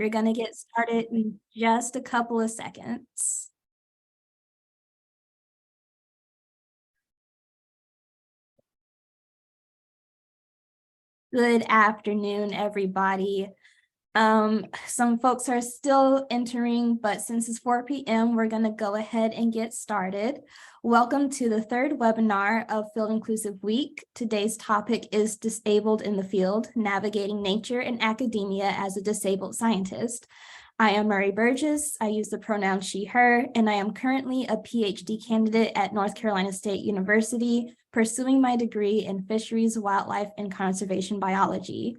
We're going to get started in just a couple of seconds. Good afternoon, everybody. Some folks are still entering, but since it's 4 p.m., we're going to go ahead and get started. Welcome to the third webinar of Field Inclusive Week. Today's topic is Disabled in the Field, Navigating Nature and Academia as a Disabled Scientist. I am Murry Burgess. I use the pronoun she, her, and I am currently a Ph.D. candidate at North Carolina State University, pursuing my degree in Fisheries, Wildlife, and Conservation Biology.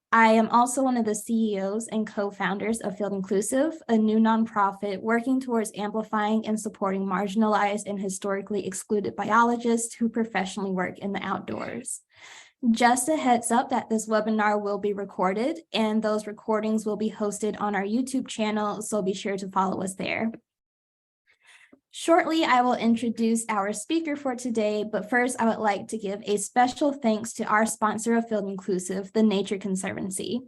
I am also one of the CEOs and co-founders of Field Inclusive, a new nonprofit working towards amplifying and supporting marginalized and historically excluded biologists who professionally work in the outdoors. Just a heads up that this webinar will be recorded, and those recordings will be hosted on our YouTube channel, so be sure to follow us there. Shortly, I will introduce our speaker for today, but first I would like to give a special thanks to our sponsor of Field Inclusive, the Nature Conservancy.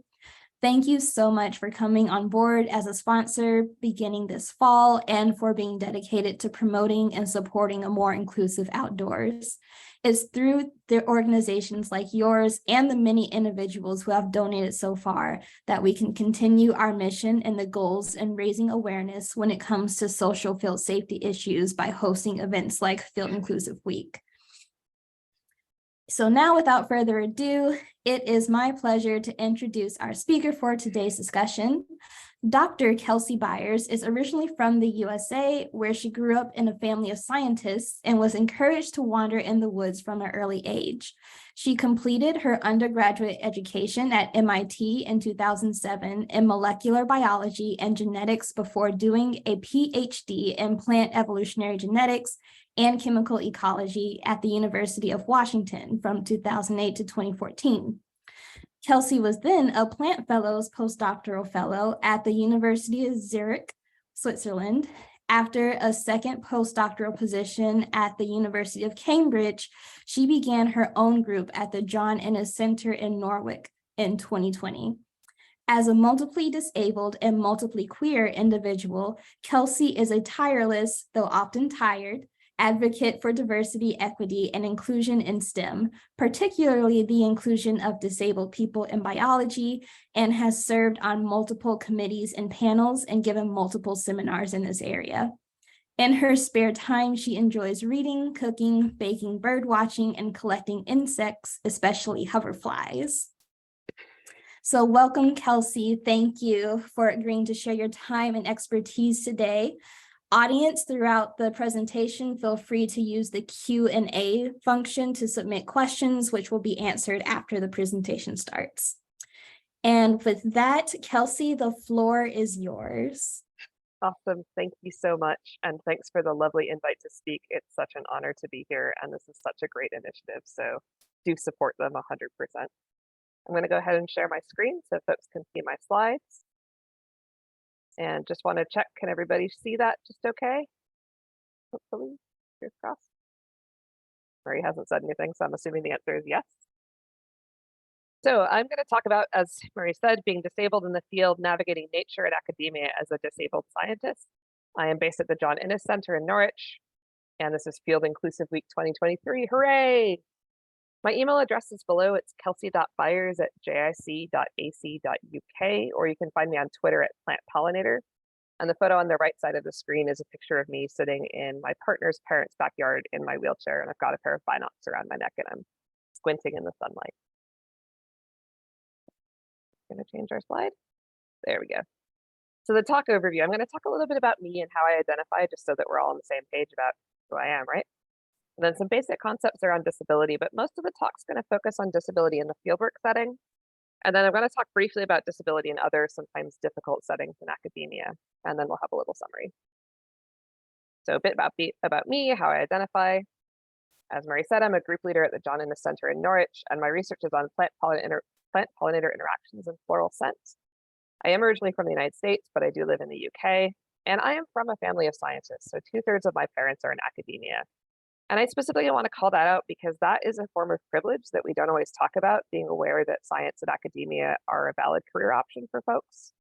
Thank you so much for coming on board as a sponsor beginning this fall and for being dedicated to promoting and supporting a more inclusive outdoors. It's through the organizations like yours and the many individuals who have donated so far that we can continue our mission and the goals in raising awareness when it comes to social field safety issues by hosting events like Field Inclusive Week. So now, without further ado, it is my pleasure to introduce our speaker for today's discussion. Dr. Kelsey Byers is originally from the USA, where she grew up in a family of scientists and was encouraged to wander in the woods from an early age. She completed her undergraduate education at MIT in 2007 in molecular biology and genetics before doing a Ph.D. in plant evolutionary genetics and chemical ecology at the University of Washington from 2008 to 2014. Kelsey was then a Plant Fellows postdoctoral fellow at the University of Zurich, Switzerland. After a second postdoctoral position at the University of Cambridge, she began her own group at the John Innes Center in Norwich in 2020. As a multiply disabled and multiply queer individual, Kelsey is a tireless, though often tired, advocate for diversity, equity, and inclusion in STEM, particularly the inclusion of disabled people in biology, and has served on multiple committees and panels and given multiple seminars in this area. In her spare time, she enjoys reading, cooking, baking, bird watching, and collecting insects, especially hoverflies. So welcome, Kelsey. Thank you for agreeing to share your time and expertise today. Audience, throughout the presentation, feel free to use the Q&A function to submit questions, which will be answered after the presentation starts. And with that, Kelsey, the floor is yours. Awesome. Thank you so much. And thanks for the lovely invite to speak. It's such an honor to be here. And this is such a great initiative. So do support them 100%. I'm going to go ahead and share my screen so folks can see my slides. And just want to check, can everybody see that just okay? Hopefully, fingers crossed. Murry hasn't said anything, so I'm assuming the answer is yes. So I'm going to talk about, as Murry said, being disabled in the field, navigating nature and academia as a disabled scientist. I am based at the John Innes Center in Norwich, and this is Field Inclusive Week 2023. Hooray! My email address is below. It's kelsey.byers@jic.ac.uk, or you can find me on Twitter at Plant Pollinator. And the photo on the right side of the screen is a picture of me sitting in my partner's parents' backyard in my wheelchair, and I've got a pair of binocs around my neck, and I'm squinting in the sunlight. I'm going to change our slide. There we go. So the talk overview, I'm going to talk a little bit about me and how I identify, just so that we're all on the same page about who I am, right? And then some basic concepts around disability, but most of the talk's going to focus on disability in the fieldwork setting. And then I'm going to talk briefly about disability in other, sometimes difficult settings in academia, and then we'll have a little summary. So a bit about me, how I identify. As Murry said, I'm a group leader at the John Innes Center in Norwich, and my research is on plant pollinator interactions and floral scents. I am originally from the United States, but I do live in the UK, and I am from a family of scientists, so 2/3 of my parents are in academia. And I specifically want to call that out because that is a form of privilege that we don't always talk about, being aware that science and academia are a valid career option for folks.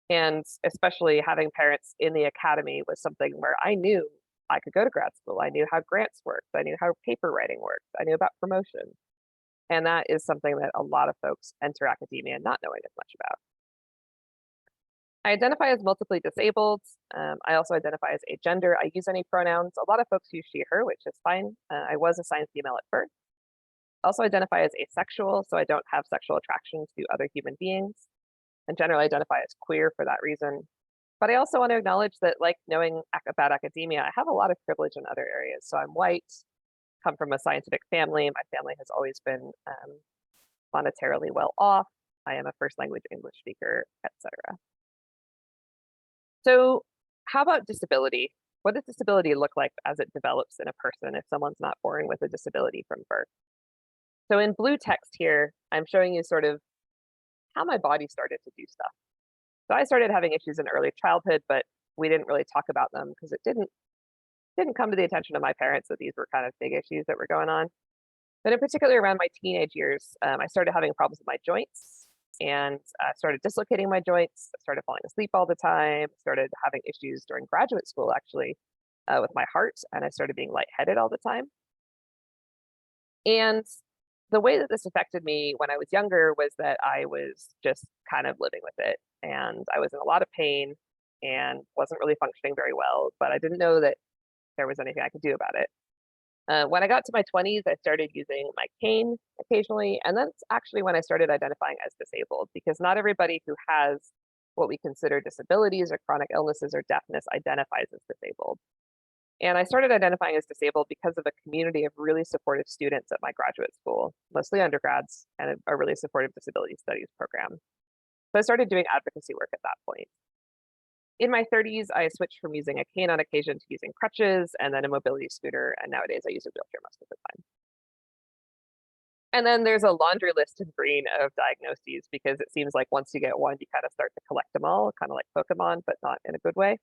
And especially having parents in the academy was something where I knew I could go to grad school. I knew how grants worked. I knew how paper writing worked. I knew about promotion. And that is something that a lot of folks enter academia not knowing as much about. I identify as multiply disabled. I also identify as agender. I use any pronouns. A lot of folks use she, her, which is fine. I was assigned female at birth. Also identify as asexual, so I don't have sexual attractions to other human beings, and generally identify as queer for that reason. But I also want to acknowledge that, like knowing about academia, I have a lot of privilege in other areas. So I'm white, come from a scientific family. My family has always been monetarily well off. I am a first language English speaker, etc. So how about disability? What does disability look like as it develops in a person if someone's not born with a disability from birth? So in blue text here, I'm showing you sort of how my body started to do stuff. So I started having issues in early childhood, but we didn't really talk about them because it didn't come to the attention of my parents that these were kind of big issues that were going on. But in particular, around my teenage years, I started having problems with my joints and started dislocating my joints. I started falling asleep all the time, started having issues during graduate school, actually, with my heart, and I started being lightheaded all the time. And the way that this affected me when I was younger was that I was just kind of living with it. And I was in a lot of pain and wasn't really functioning very well, but I didn't know that there was anything I could do about it. When I got to my 20s, I started using my cane occasionally, and that's actually when I started identifying as disabled, because not everybody who has what we consider disabilities or chronic illnesses or deafness identifies as disabled. And I started identifying as disabled because of a community of really supportive students at my graduate school, mostly undergrads, and a really supportive disability studies program. So I started doing advocacy work at that point. In my 30s, I switched from using a cane on occasion to using crutches and then a mobility scooter, and nowadays I use a wheelchair most of the time. And then there's a laundry list in green of diagnoses, because it seems like once you get one, you kind of start to collect them all, kind of like Pokemon, but not in a good way.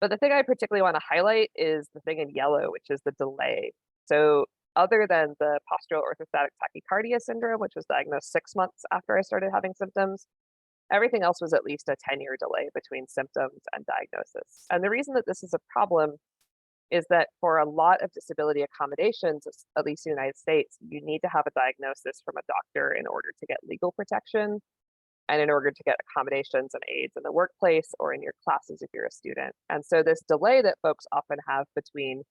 But the thing I particularly want to highlight is the thing in yellow, which is the delay. So other than the postural orthostatic tachycardia syndrome, which was diagnosed 6 months after I started having symptoms, everything else was at least a 10-year delay between symptoms and diagnosis. And the reason that this is a problem is that for a lot of disability accommodations, at least in the United States, you need to have a diagnosis from a doctor in order to get legal protection and in order to get accommodations and aids in the workplace or in your classes if you're a student. And so this delay that folks often have between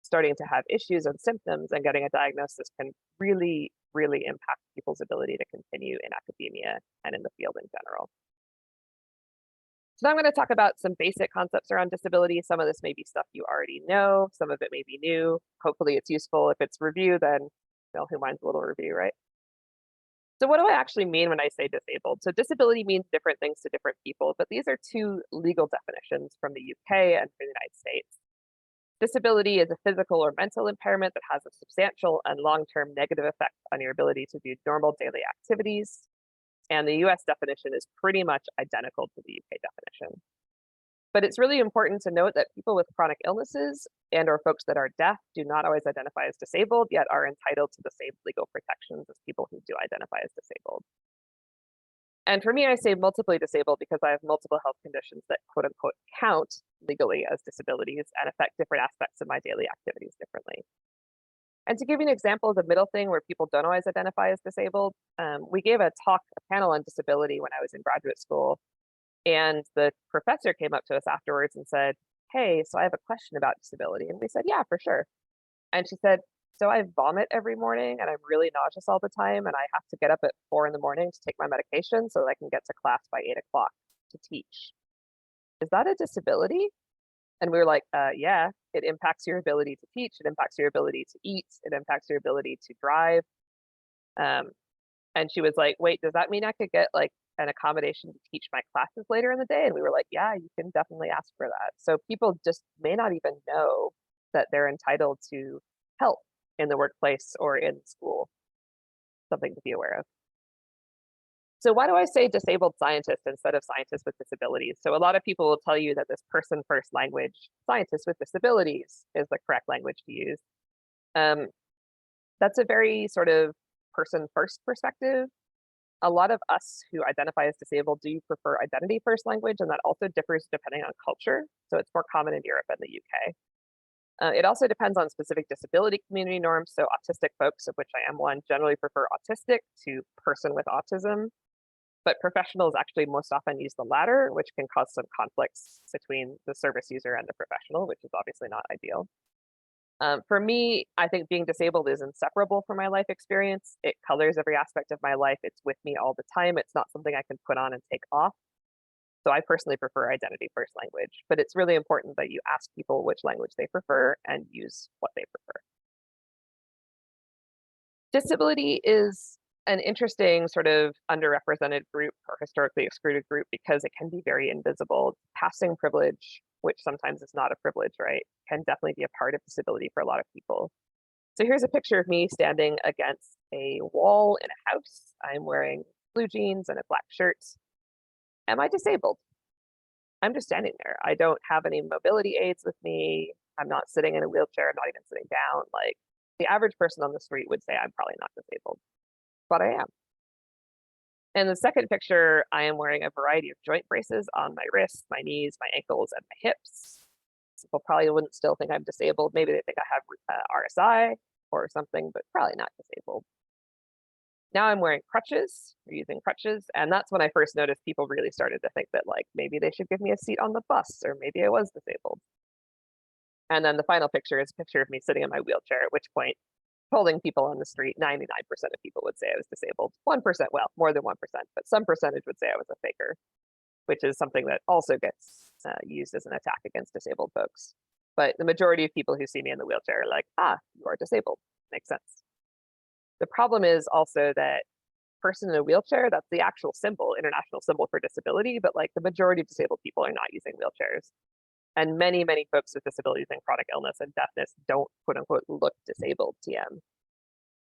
starting to have issues and symptoms and getting a diagnosis can really, really impact people's ability to continue in academia and in the field in general. So now I'm going to talk about some basic concepts around disability. Some of this may be stuff you already know, some of it may be new. Hopefully it's useful. If it's review, then well, who minds a little review, right? So what do I actually mean when I say disabled? So disability means different things to different people, but these are two legal definitions from the UK and from the United States. Disability is a physical or mental impairment that has a substantial and long-term negative effect on your ability to do normal daily activities. And the US definition is pretty much identical to the UK definition. But it's really important to note that people with chronic illnesses and or folks that are deaf do not always identify as disabled, yet are entitled to the same legal protections as people who do identify as disabled. And for me, I say multiply disabled because I have multiple health conditions that quote unquote count legally as disabilities and affect different aspects of my daily activities differently. And to give you an example of the middle thing where people don't always identify as disabled, we gave a panel on disability when I was in graduate school. And the professor came up to us afterwards and said, "Hey, so I have a question about disability." And we said, "Yeah, for sure." And she said, "So I vomit every morning and I'm really nauseous all the time. And I have to get up at 4 in the morning to take my medication so that I can get to class by 8 o'clock to teach. Is that a disability?" And we were like, yeah, it impacts your ability to teach. It impacts your ability to eat. It impacts your ability to drive. And she was like, "Wait, does that mean I could get like an accommodation to teach my classes later in the day?" And we were like, "Yeah, you can definitely ask for that." So people just may not even know that they're entitled to help in the workplace or in school. Something to be aware of. So why do I say disabled scientist instead of scientist with disabilities? So a lot of people will tell you that this person first language, scientist with disabilities, is the correct language to use. That's a very sort of person first perspective. a lot of us who identify as disabled do prefer identity first language, and that also differs depending on culture. So it's more common in Europe and the UK. It also depends on specific disability community norms. So autistic folks, of which I am one, generally prefer autistic to person with autism. But professionals actually most often use the latter, which can cause some conflicts between the service user and the professional, which is obviously not ideal. For me, I think being disabled is inseparable from my life experience. It colors every aspect of my life. It's with me all the time. It's not something I can put on and take off. So I personally prefer identity first language, but it's really important that you ask people which language they prefer and use what they prefer. Disability is an interesting sort of underrepresented group or historically excluded group because it can be very invisible. Passing privilege, which sometimes is not a privilege, right, can definitely be a part of disability for a lot of people. So here's a picture of me standing against a wall in a house. I'm wearing blue jeans and a black shirt. Am I disabled? I'm just standing there. I don't have any mobility aids with me. I'm not sitting in a wheelchair. I'm not even sitting down. Like the average person on the street would say I'm probably not disabled, but I am. In the second picture, I am wearing a variety of joint braces on my wrists, my knees, my ankles, and my hips. People probably wouldn't still think I'm disabled. Maybe they think I have RSI or something, but probably not disabled. Now I'm wearing crutches, or using crutches, and that's when I first noticed people really started to think that like maybe they should give me a seat on the bus, or maybe I was disabled. And then the final picture is a picture of me sitting in my wheelchair, at which point holding people on the street, 99% of people would say I was disabled. 1%, well, more than 1%, but some percentage would say I was a faker, which is something that also gets used as an attack against disabled folks. But the majority of people who see me in the wheelchair are like, ah, you are disabled. Makes sense. The problem is also that person in a wheelchair, that's the actual symbol, international symbol for disability, but like the majority of disabled people are not using wheelchairs. And many, many folks with disabilities and chronic illness and deafness don't quote unquote look disabled, TM.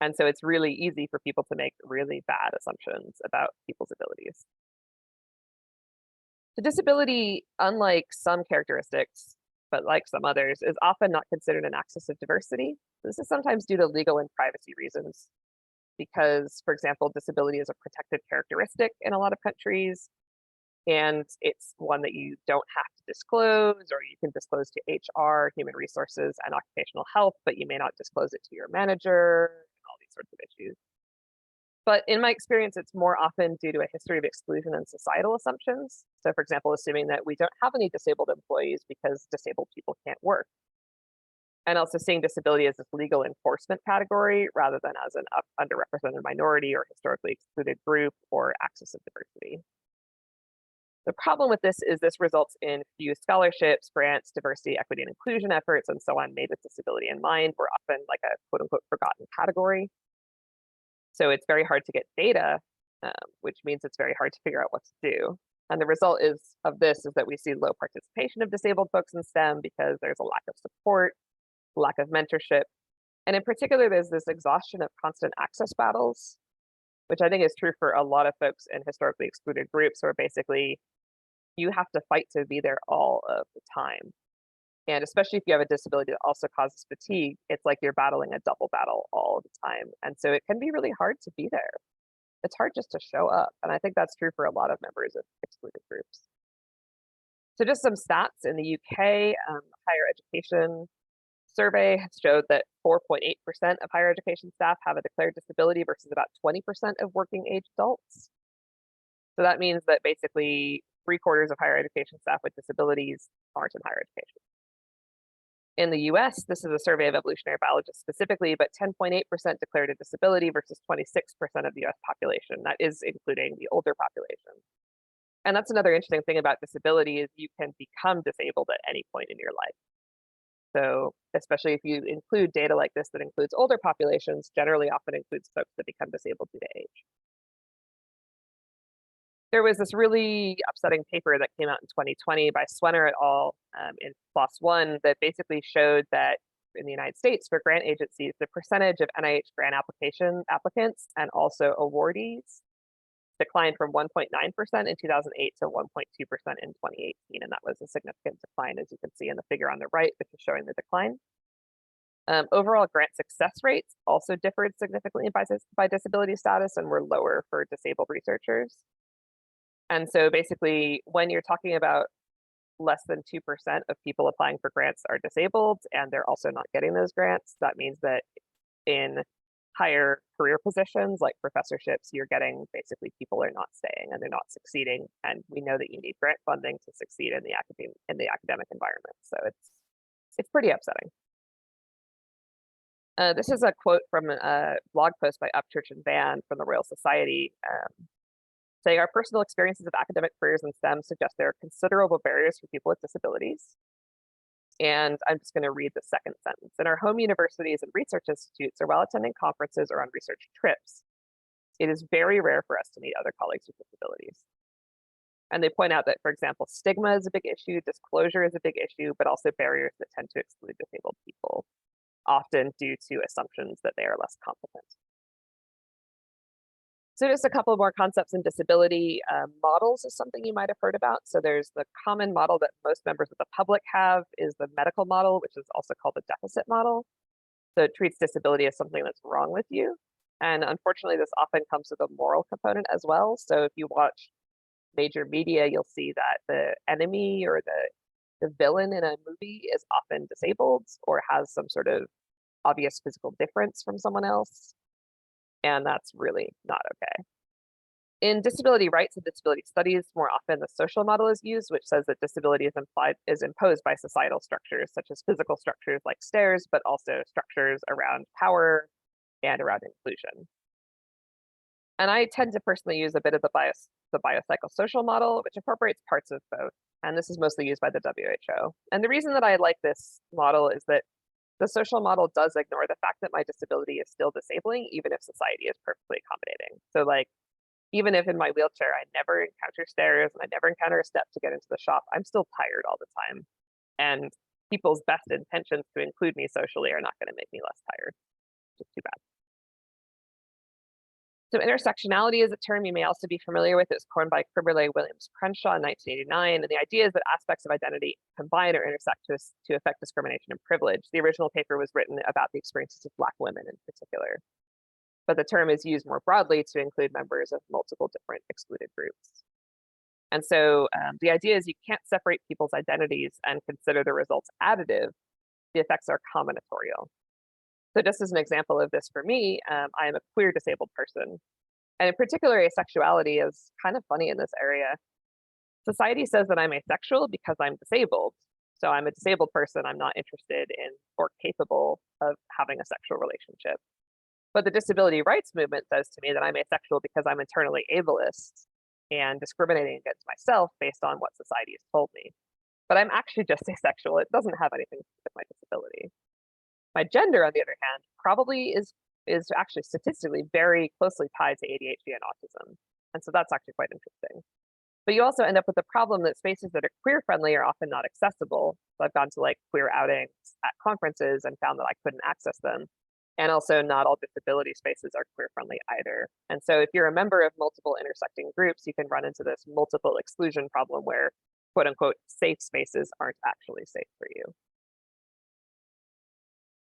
And so it's really easy for people to make really bad assumptions about people's abilities. The disability, unlike some characteristics, but like some others, is often not considered an axis of diversity. This is sometimes due to legal and privacy reasons, because, for example, disability is a protected characteristic in a lot of countries, and it's one that you don't have to disclose, or you can disclose to HR, human resources, and occupational health, but you may not disclose it to your manager, and all these sorts of issues. But in my experience, it's more often due to a history of exclusion and societal assumptions. So, for example, assuming that we don't have any disabled employees because disabled people can't work. And also seeing disability as this legal enforcement category rather than as an underrepresented minority or historically excluded group or axis of diversity. The problem with this is this results in few scholarships, grants, diversity, equity, and inclusion efforts, and so on made with disability in mind. We're often like a quote unquote forgotten category. So it's very hard to get data, which means it's very hard to figure out what to do. And the result of this is that we see low participation of disabled folks in STEM because there's a lack of support, lack of mentorship. And in particular, there's this exhaustion of constant access battles, which I think is true for a lot of folks in historically excluded groups, where basically you have to fight to be there all of the time. And especially if you have a disability that also causes fatigue, it's like you're battling a double battle all the time. And so it can be really hard to be there. It's hard just to show up. And I think that's true for a lot of members of excluded groups. So just some stats in the UK, higher education survey has showed that 4.8% of higher education staff have a declared disability versus about 20% of working age adults. So that means that basically 3/4 of higher education staff with disabilities aren't in higher education. In the US, this is a survey of evolutionary biologists specifically, but 10.8% declared a disability versus 26% of the US population. That is including the older population. And that's another interesting thing about disability is you can become disabled at any point in your life. So especially if you include data like this that includes older populations, generally often includes folks that become disabled due to age. There was this really upsetting paper that came out in 2020 by Swenner et al. In PLOS One that basically showed that in the United States for grant agencies, the percentage of NIH grant applicants and also awardees declined from 1.9% in 2008 to 1.2% in 2018. And that was a significant decline, as you can see in the figure on the right, which is showing the decline. Overall grant success rates also differed significantly by disability status and were lower for disabled researchers. And so basically, when you're talking about less than 2% of people applying for grants are disabled and they're also not getting those grants, that means that in higher career positions like professorships, you're getting basically people are not staying and they're not succeeding. And we know that you need grant funding to succeed in the academic environment. So it's pretty upsetting. This is a quote from a blog post by Upchurch and Van from the Royal Society, saying our personal experiences of academic careers in STEM suggest there are considerable barriers for people with disabilities. And I'm just going to read the second sentence. In our home universities and research institutes, or while attending conferences or on research trips, it is very rare for us to meet other colleagues with disabilities. And they point out that, for example, stigma is a big issue, disclosure is a big issue, but also barriers that tend to exclude disabled people, often due to assumptions that they are less competent. So just a couple more concepts in disability. Models is something you might have heard about. So there's the common model that most members of the public have is the medical model, which is also called the deficit model. So it treats disability as something that's wrong with you. And unfortunately, this often comes with a moral component as well. So if you watch major media, you'll see that the enemy or the villain in a movie is often disabled or has some sort of obvious physical difference from someone else. And that's really not okay. In disability rights and disability studies, more often the social model is used, which says that disability is imposed by societal structures, such as physical structures like stairs, but also structures around power and around inclusion. And I tend to personally use a bit of the biopsychosocial model, which incorporates parts of both. And this is mostly used by the WHO. And the reason that I like this model is that the social model does ignore the fact that my disability is still disabling, even if society is perfectly accommodating. So like, even if in my wheelchair, I never encounter stairs and I never encounter a step to get into the shop, I'm still tired all the time. And people's best intentions to include me socially are not going to make me less tired, which is too bad. So intersectionality is a term you may also be familiar with. It was coined by Kimberly Williams Crenshaw in 1989. And the idea is that aspects of identity combine or intersect to affect discrimination and privilege. The original paper was written about the experiences of Black women in particular. But the term is used more broadly to include members of multiple different excluded groups. And so the idea is you can't separate people's identities and consider the results additive. The effects are combinatorial. So just as an example of this for me, I am a queer disabled person. And in particular, asexuality is kind of funny in this area. Society says that I'm asexual because I'm disabled. So I'm a disabled person. I'm not interested in or capable of having a sexual relationship. But the disability rights movement says to me that I'm asexual because I'm internally ableist and discriminating against myself based on what society has told me. But I'm actually just asexual. It doesn't have anything to do with my disability. My gender, on the other hand, probably is actually statistically very closely tied to ADHD and autism. And so that's actually quite interesting. But you also end up with the problem that spaces that are queer friendly are often not accessible. So I've gone to like queer outings at conferences and found that I couldn't access them. And also not all disability spaces are queer friendly either. And so if you're a member of multiple intersecting groups, you can run into this multiple exclusion problem where quote unquote safe spaces aren't actually safe for you.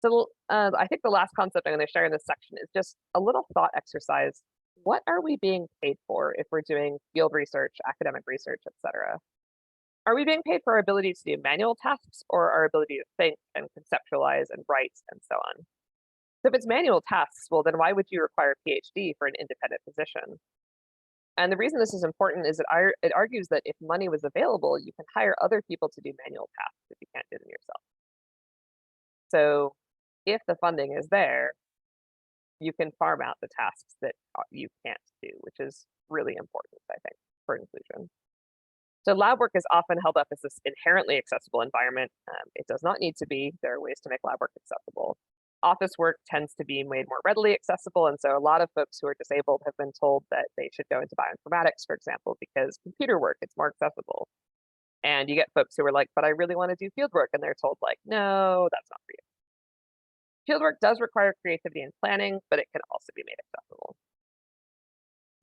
So I think the last concept I'm going to share in this section is just a little thought exercise. What are we being paid for if we're doing field research, academic research, etc.? Are we being paid for our ability to do manual tasks or our ability to think and conceptualize and write and so on? So if it's manual tasks, well, then why would you require a PhD for an independent position? And the reason this is important is that it argues that if money was available, you can hire other people to do manual tasks if you can't do them yourself. So if the funding is there, you can farm out the tasks that you can't do, which is really important, I think, for inclusion. So lab work is often held up as this inherently accessible environment. It does not need to be. There are ways to make lab work accessible. Office work tends to be made more readily accessible. And so a lot of folks who are disabled have been told that they should go into bioinformatics, for example, because computer work, it's more accessible. And you get folks who are like, but I really want to do field work. And they're told like, no, that's not for you. Fieldwork does require creativity and planning, but it can also be made accessible.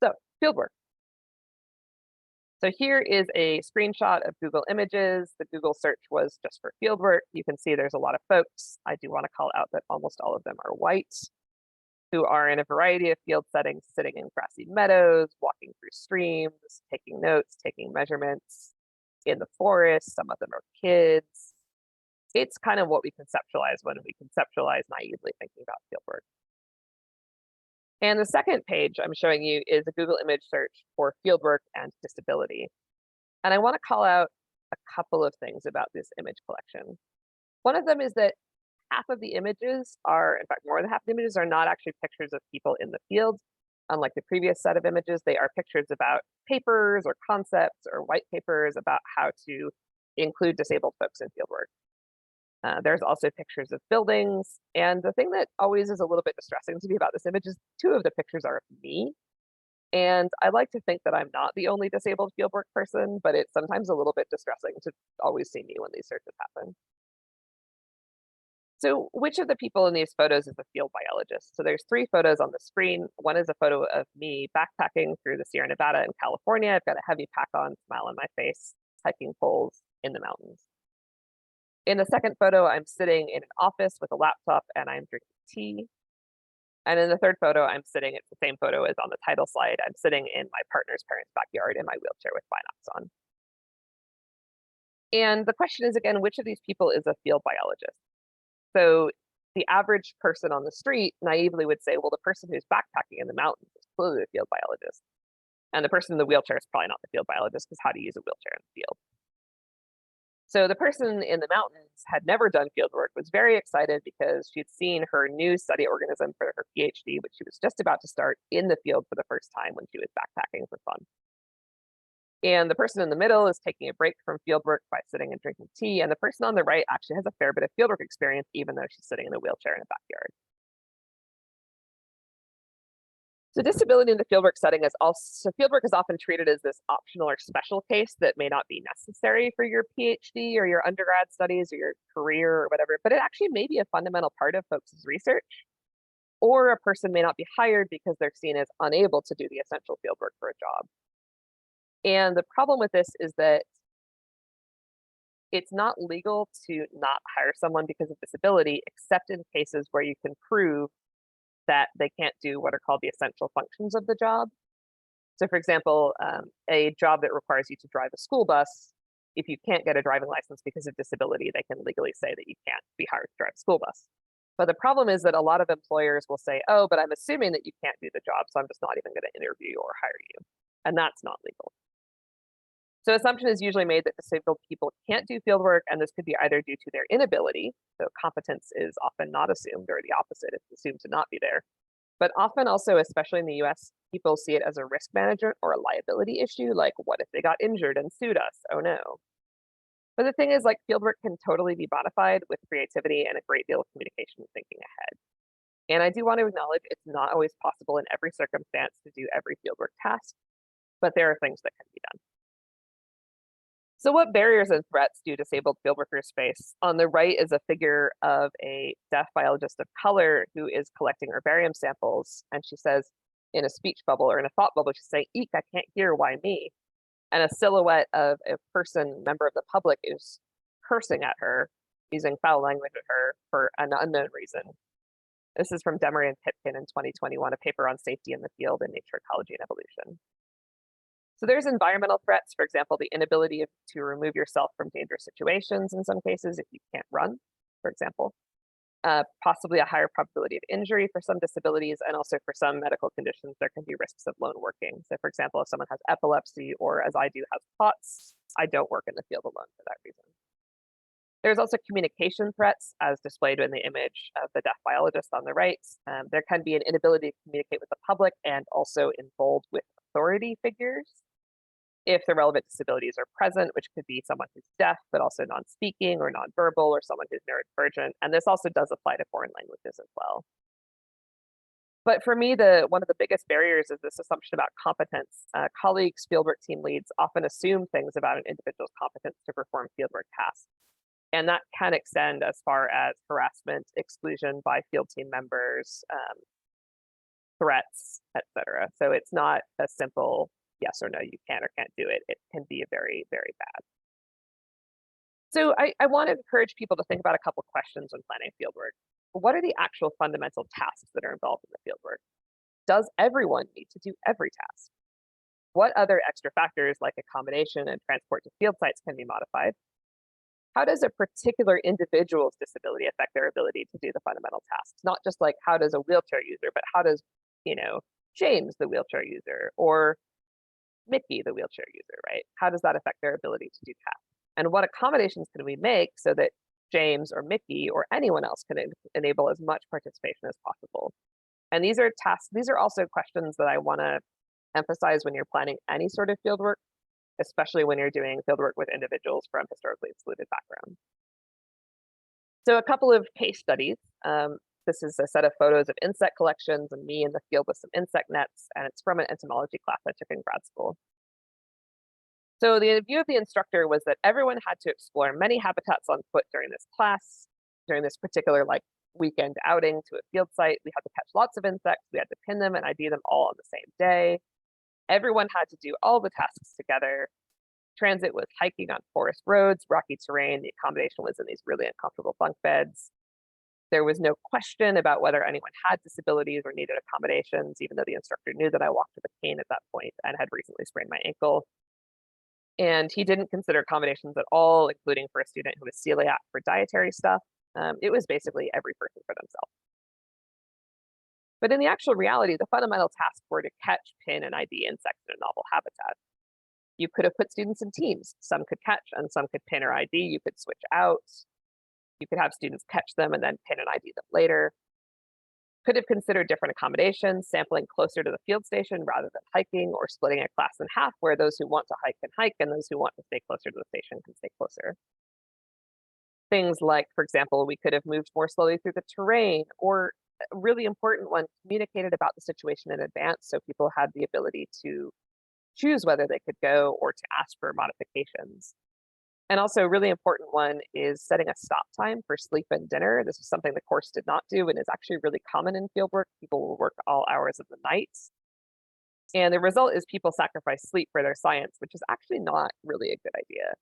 So, fieldwork. So here is a screenshot of Google Images. The Google search was just for fieldwork. You can see there's a lot of folks. I do want to call out that almost all of them are white, who are in a variety of field settings, sitting in grassy meadows, walking through streams, taking notes, taking measurements in the forest. Some of them are kids. It's kind of what we conceptualize when we conceptualize naively thinking about fieldwork. And the second page I'm showing you is a Google image search for fieldwork and disability. And I want to call out a couple of things about this image collection. One of them is that half of the images are, in fact, more than half of the images are not actually pictures of people in the field. Unlike the previous set of images, they are pictures about papers or concepts or white papers about how to include disabled folks in fieldwork. There's also pictures of buildings. And the thing that always is a little bit distressing to me about this image is 2 of the pictures are of me. And I like to think that I'm not the only disabled fieldwork person, but it's sometimes a little bit distressing to always see me when these searches happen. So which of the people in these photos is a field biologist? So there's 3 photos on the screen. One is a photo of me backpacking through the Sierra Nevada in California. I've got a heavy pack on, smile on my face, hiking poles in the mountains. In the second photo, I'm sitting in an office with a laptop and I'm drinking tea. And in the third photo, I'm sitting, it's the same photo as on the title slide. I'm sitting in my partner's parents' backyard in my wheelchair with binocs on. And the question is, again, which of these people is a field biologist? So the average person on the street naively would say, well, the person who's backpacking in the mountains is clearly a field biologist. And the person in the wheelchair is probably not the field biologist because how to use a wheelchair in the field. So the person in the mountains had never done fieldwork, was very excited because she'd seen her new study organism for her Ph.D., which she was just about to start in the field for the first time when she was backpacking for fun. And the person in the middle is taking a break from fieldwork by sitting and drinking tea. And the person on the right actually has a fair bit of fieldwork experience, even though she's sitting in a wheelchair in a backyard. So disability in the fieldwork setting is also, fieldwork is often treated as this optional or special case that may not be necessary for your PhD or your undergrad studies or your career or whatever, but it actually may be a fundamental part of folks' research. Or a person may not be hired because they're seen as unable to do the essential fieldwork for a job. And the problem with this is that it's not legal to not hire someone because of disability, except in cases where you can prove that they can't do what are called the essential functions of the job. So for example, a job that requires you to drive a school bus, if you can't get a driving license because of disability, they can legally say that you can't be hired to drive a school bus. But the problem is that a lot of employers will say, oh, but I'm assuming that you can't do the job, so I'm just not even going to interview you or hire you. And that's not legal. So assumption is usually made that disabled people can't do fieldwork, and this could be either due to their inability, so competence is often not assumed, or the opposite, it's assumed to not be there. But often also, especially in the US, people see it as a risk management or a liability issue, like what if they got injured and sued us? Oh no. But the thing is, like, fieldwork can totally be modified with creativity and a great deal of communication and thinking ahead. And I do want to acknowledge it's not always possible in every circumstance to do every fieldwork task, but there are things that can be done. So what barriers and threats do disabled fieldworkers face? On the right is a figure of a deaf biologist of color who is collecting herbarium samples. And she says in a speech bubble or in a thought bubble, she's saying, eek, I can't hear, why me? And a silhouette of a person, member of the public, is cursing at her, using foul language at her for an unknown reason. This is from Demery and Pipkin in 2021, a paper on safety in the field in Nature, Ecology, and Evolution. So there's environmental threats, for example, the inability to remove yourself from dangerous situations in some cases if you can't run, for example. Possibly a higher probability of injury for some disabilities, and also for some medical conditions, there can be risks of lone working. So for example, if someone has epilepsy or, as I do, has POTS, I don't work in the field alone for that reason. There's also communication threats, as displayed in the image of the deaf biologist on the right. There can be an inability to communicate with the public and also involved with authority figures if the relevant disabilities are present, which could be someone who's deaf, but also non-speaking or nonverbal, or someone who's neurodivergent. And this also does apply to foreign languages as well. But for me, one of the biggest barriers is this assumption about competence. Colleagues, fieldwork team leads often assume things about an individual's competence to perform fieldwork tasks. And that can extend as far as harassment, exclusion by field team members, threats, etc. So it's not a simple yes or no, you can or can't do it, it can be very, very bad. So I want to encourage people to think about a couple questions when planning fieldwork. What are the actual fundamental tasks that are involved in the fieldwork? Does everyone need to do every task? What other extra factors like accommodation and transport to field sites can be modified? How does a particular individual's disability affect their ability to do the fundamental tasks? Not just like how does a wheelchair user, but how does, James, the wheelchair user, or Mickey, the wheelchair user, right? How does that affect their ability to do tasks? And what accommodations can we make so that James or Mickey or anyone else can enable as much participation as possible? And these are tasks, these are also questions that I want to emphasize when you're planning any sort of fieldwork, especially when you're doing fieldwork with individuals from historically excluded backgrounds. So a couple of case studies. This is a set of photos of insect collections and me in the field with some insect nets, and it's from an entomology class I took in grad school. So the view of the instructor was that everyone had to explore many habitats on foot during this class, during this particular weekend outing to a field site. We had to catch lots of insects, we had to pin them and ID them all on the same day. Everyone had to do all the tasks together. Transit was hiking on forest roads, rocky terrain. The accommodation was in these really uncomfortable bunk beds. There was no question about whether anyone had disabilities or needed accommodations, even though the instructor knew that I walked with a cane at that point and had recently sprained my ankle. And he didn't consider accommodations at all, including for a student who was celiac for dietary stuff. It was basically every person for themselves. But in the actual reality, the fundamental tasks were to catch, pin, and ID insects in a novel habitat. You could have put students in teams. Some could catch and some could pin or ID. You could switch out. You could have students catch them and then pin and ID them later. Could have considered different accommodations, sampling closer to the field station rather than hiking, or splitting a class in half where those who want to hike can hike and those who want to stay closer to the station can stay closer. Things like, for example, we could have moved more slowly through the terrain, or a really important one, communicated about the situation in advance so people had the ability to choose whether they could go or to ask for modifications. And also a really important one is setting a stop time for sleep and dinner. This is something the course did not do and is actually really common in fieldwork. People will work all hours of the night. And the result is people sacrifice sleep for their science, which is actually not really a good idea.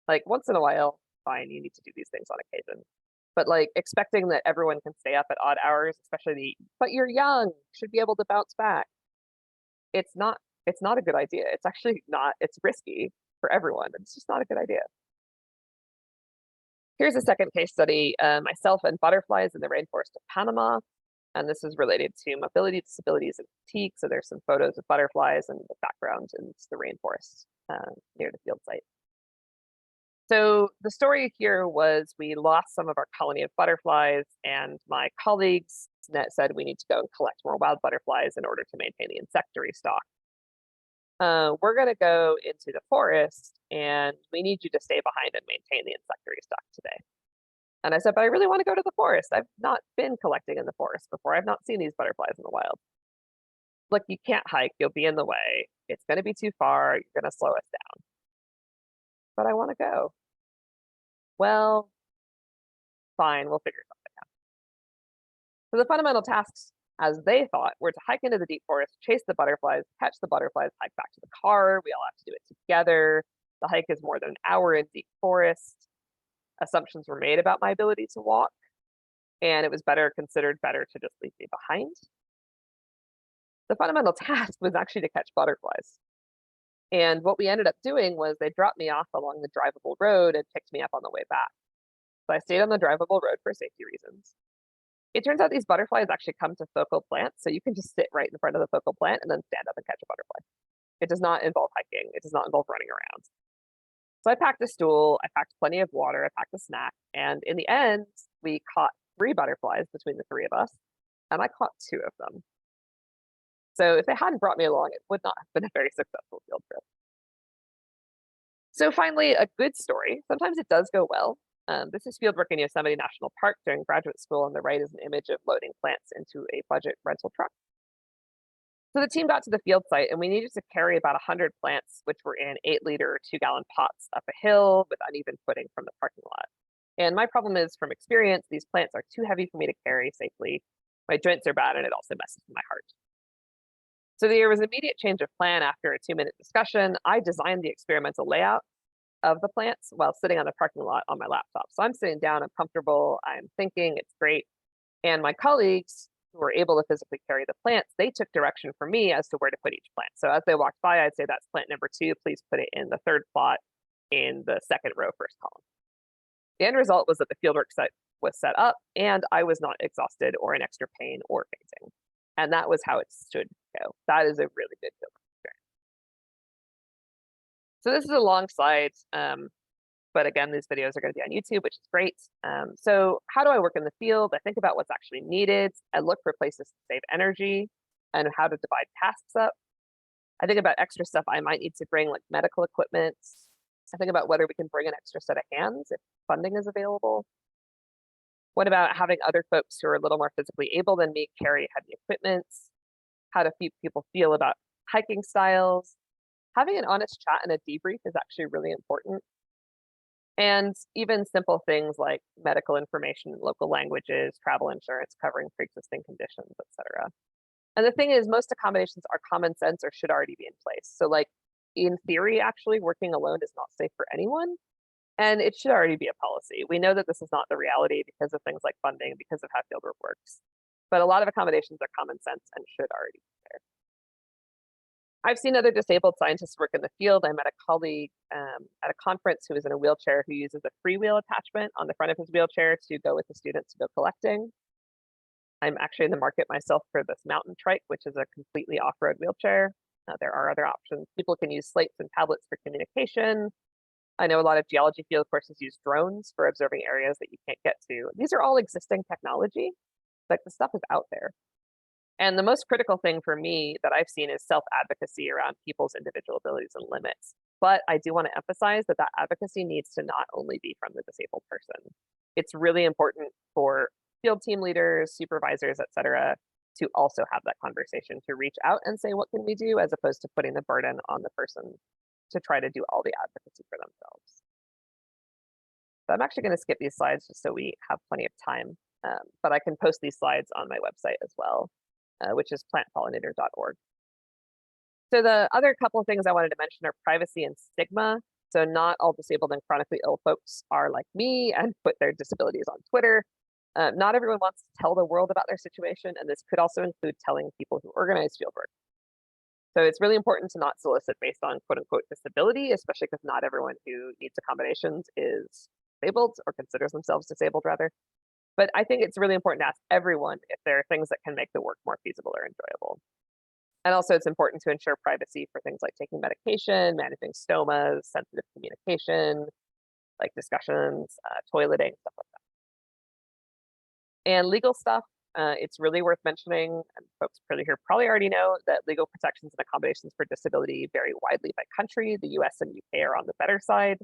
Like once in a while, fine, you need to do these things on occasion. But expecting that everyone can stay up at odd hours, especially but you're young, should be able to bounce back. It's not a good idea. It's actually not, it's risky for everyone. It's just not a good idea. Here's a second case study, myself and butterflies in the rainforest of Panama. And this is related to mobility disabilities and fatigue. So there's some photos of butterflies in the background in the rainforest near the field site. So the story here was we lost some of our colony of butterflies, and my colleagues said we need to go and collect more wild butterflies in order to maintain the insectary stock. We're going to go into the forest and we need you to stay behind and maintain the insectary stock today. And I said, but I really want to go to the forest. I've not been collecting in the forest before. I've not seen these butterflies in the wild. Look, you can't hike. You'll be in the way. It's going to be too far. You're going to slow us down. But I want to go. Well, fine. We'll figure something out. So the fundamental tasks, as they thought, were to hike into the deep forest, chase the butterflies, catch the butterflies, hike back to the car. We all have to do it together. The hike is more than an hour in deep forest. Assumptions were made about my ability to walk, and it was considered better to just leave me behind. The fundamental task was actually to catch butterflies. And what we ended up doing was they dropped me off along the drivable road and picked me up on the way back. So I stayed on the drivable road for safety reasons. It turns out these butterflies actually come to focal plants, so you can just sit right in front of the focal plant and then stand up and catch a butterfly. It does not involve hiking. It does not involve running around. So I packed a stool, I packed plenty of water, I packed a snack, and in the end, we caught 3 butterflies between the 3 of us, and I caught 2 of them. So if they hadn't brought me along, it would not have been a very successful field trip. So finally, a good story. Sometimes it does go well. This is fieldwork in Yosemite National Park during graduate school. On the right is an image of loading plants into a budget rental truck. So the team got to the field site and we needed to carry about 100 plants, which were in 8-liter, 2-gallon pots up a hill with uneven footing from the parking lot. And my problem is, from experience, these plants are too heavy for me to carry safely. My joints are bad and it also messes with my heart. So there was immediate change of plan after a 2-minute discussion. I designed the experimental layout of the plants while sitting on the parking lot on my laptop. So I'm sitting down, I'm comfortable, I'm thinking, it's great. And my colleagues who were able to physically carry the plants, they took direction from me as to where to put each plant. So as they walked by, I'd say, that's plant number 2, please put it in the 3rd plot in the 2nd row, 1st column. The end result was that the fieldwork site was set up and I was not exhausted or in extra pain or fainting. And that was how it should go. That is a really good fieldwork experience. So this is a long slide, but again, these videos are going to be on YouTube, which is great. So how do I work in the field? I think about what's actually needed. I look for places to save energy and how to divide tasks up. I think about extra stuff I might need to bring, like medical equipment. I think about whether we can bring an extra set of hands if funding is available. What about having other folks who are a little more physically able than me carry heavy equipment? How do people feel about hiking styles? Having an honest chat and a debrief is actually really important. And even simple things like medical information in local languages, travel insurance covering pre-existing conditions, etc. And the thing is, most accommodations are common sense or should already be in place. So like in theory, actually working alone is not safe for anyone. And it should already be a policy. We know that this is not the reality because of things like funding, because of how fieldwork works. But a lot of accommodations are common sense and should already be there. I've seen other disabled scientists work in the field. I met a colleague at a conference who is in a wheelchair who uses a freewheel attachment on the front of his wheelchair to go with the students to go collecting. I'm actually in the market myself for this mountain trike, which is a completely off-road wheelchair. There are other options. People can use slates and tablets for communication. I know a lot of geology field courses use drones for observing areas that you can't get to. These are all existing technology. Like the stuff is out there. And the most critical thing for me that I've seen is self-advocacy around people's individual abilities and limits. But I do want to emphasize that that advocacy needs to not only be from the disabled person. It's really important for field team leaders, supervisors, et cetera, to also have that conversation, to reach out and say, what can we do, as opposed to putting the burden on the person to try to do all the advocacy for themselves. So I'm actually going to skip these slides just so we have plenty of time, but I can post these slides on my website as well, which is plantpollinator.org. So the other couple of things I wanted to mention are privacy and stigma. So not all disabled and chronically ill folks are like me and put their disabilities on Twitter. Not everyone wants to tell the world about their situation, and this could also include telling people who organize fieldwork. So it's really important to not solicit based on quote unquote disability, especially because not everyone who needs accommodations is disabled or considers themselves disabled rather. But I think it's really important to ask everyone if there are things that can make the work more feasible or enjoyable. And also it's important to ensure privacy for things like taking medication, managing stomas, sensitive communication, like discussions, toileting, stuff like that. And legal stuff, it's really worth mentioning, and folks here probably already know that legal protections and accommodations for disability vary widely by country. The US and UK are on the better side.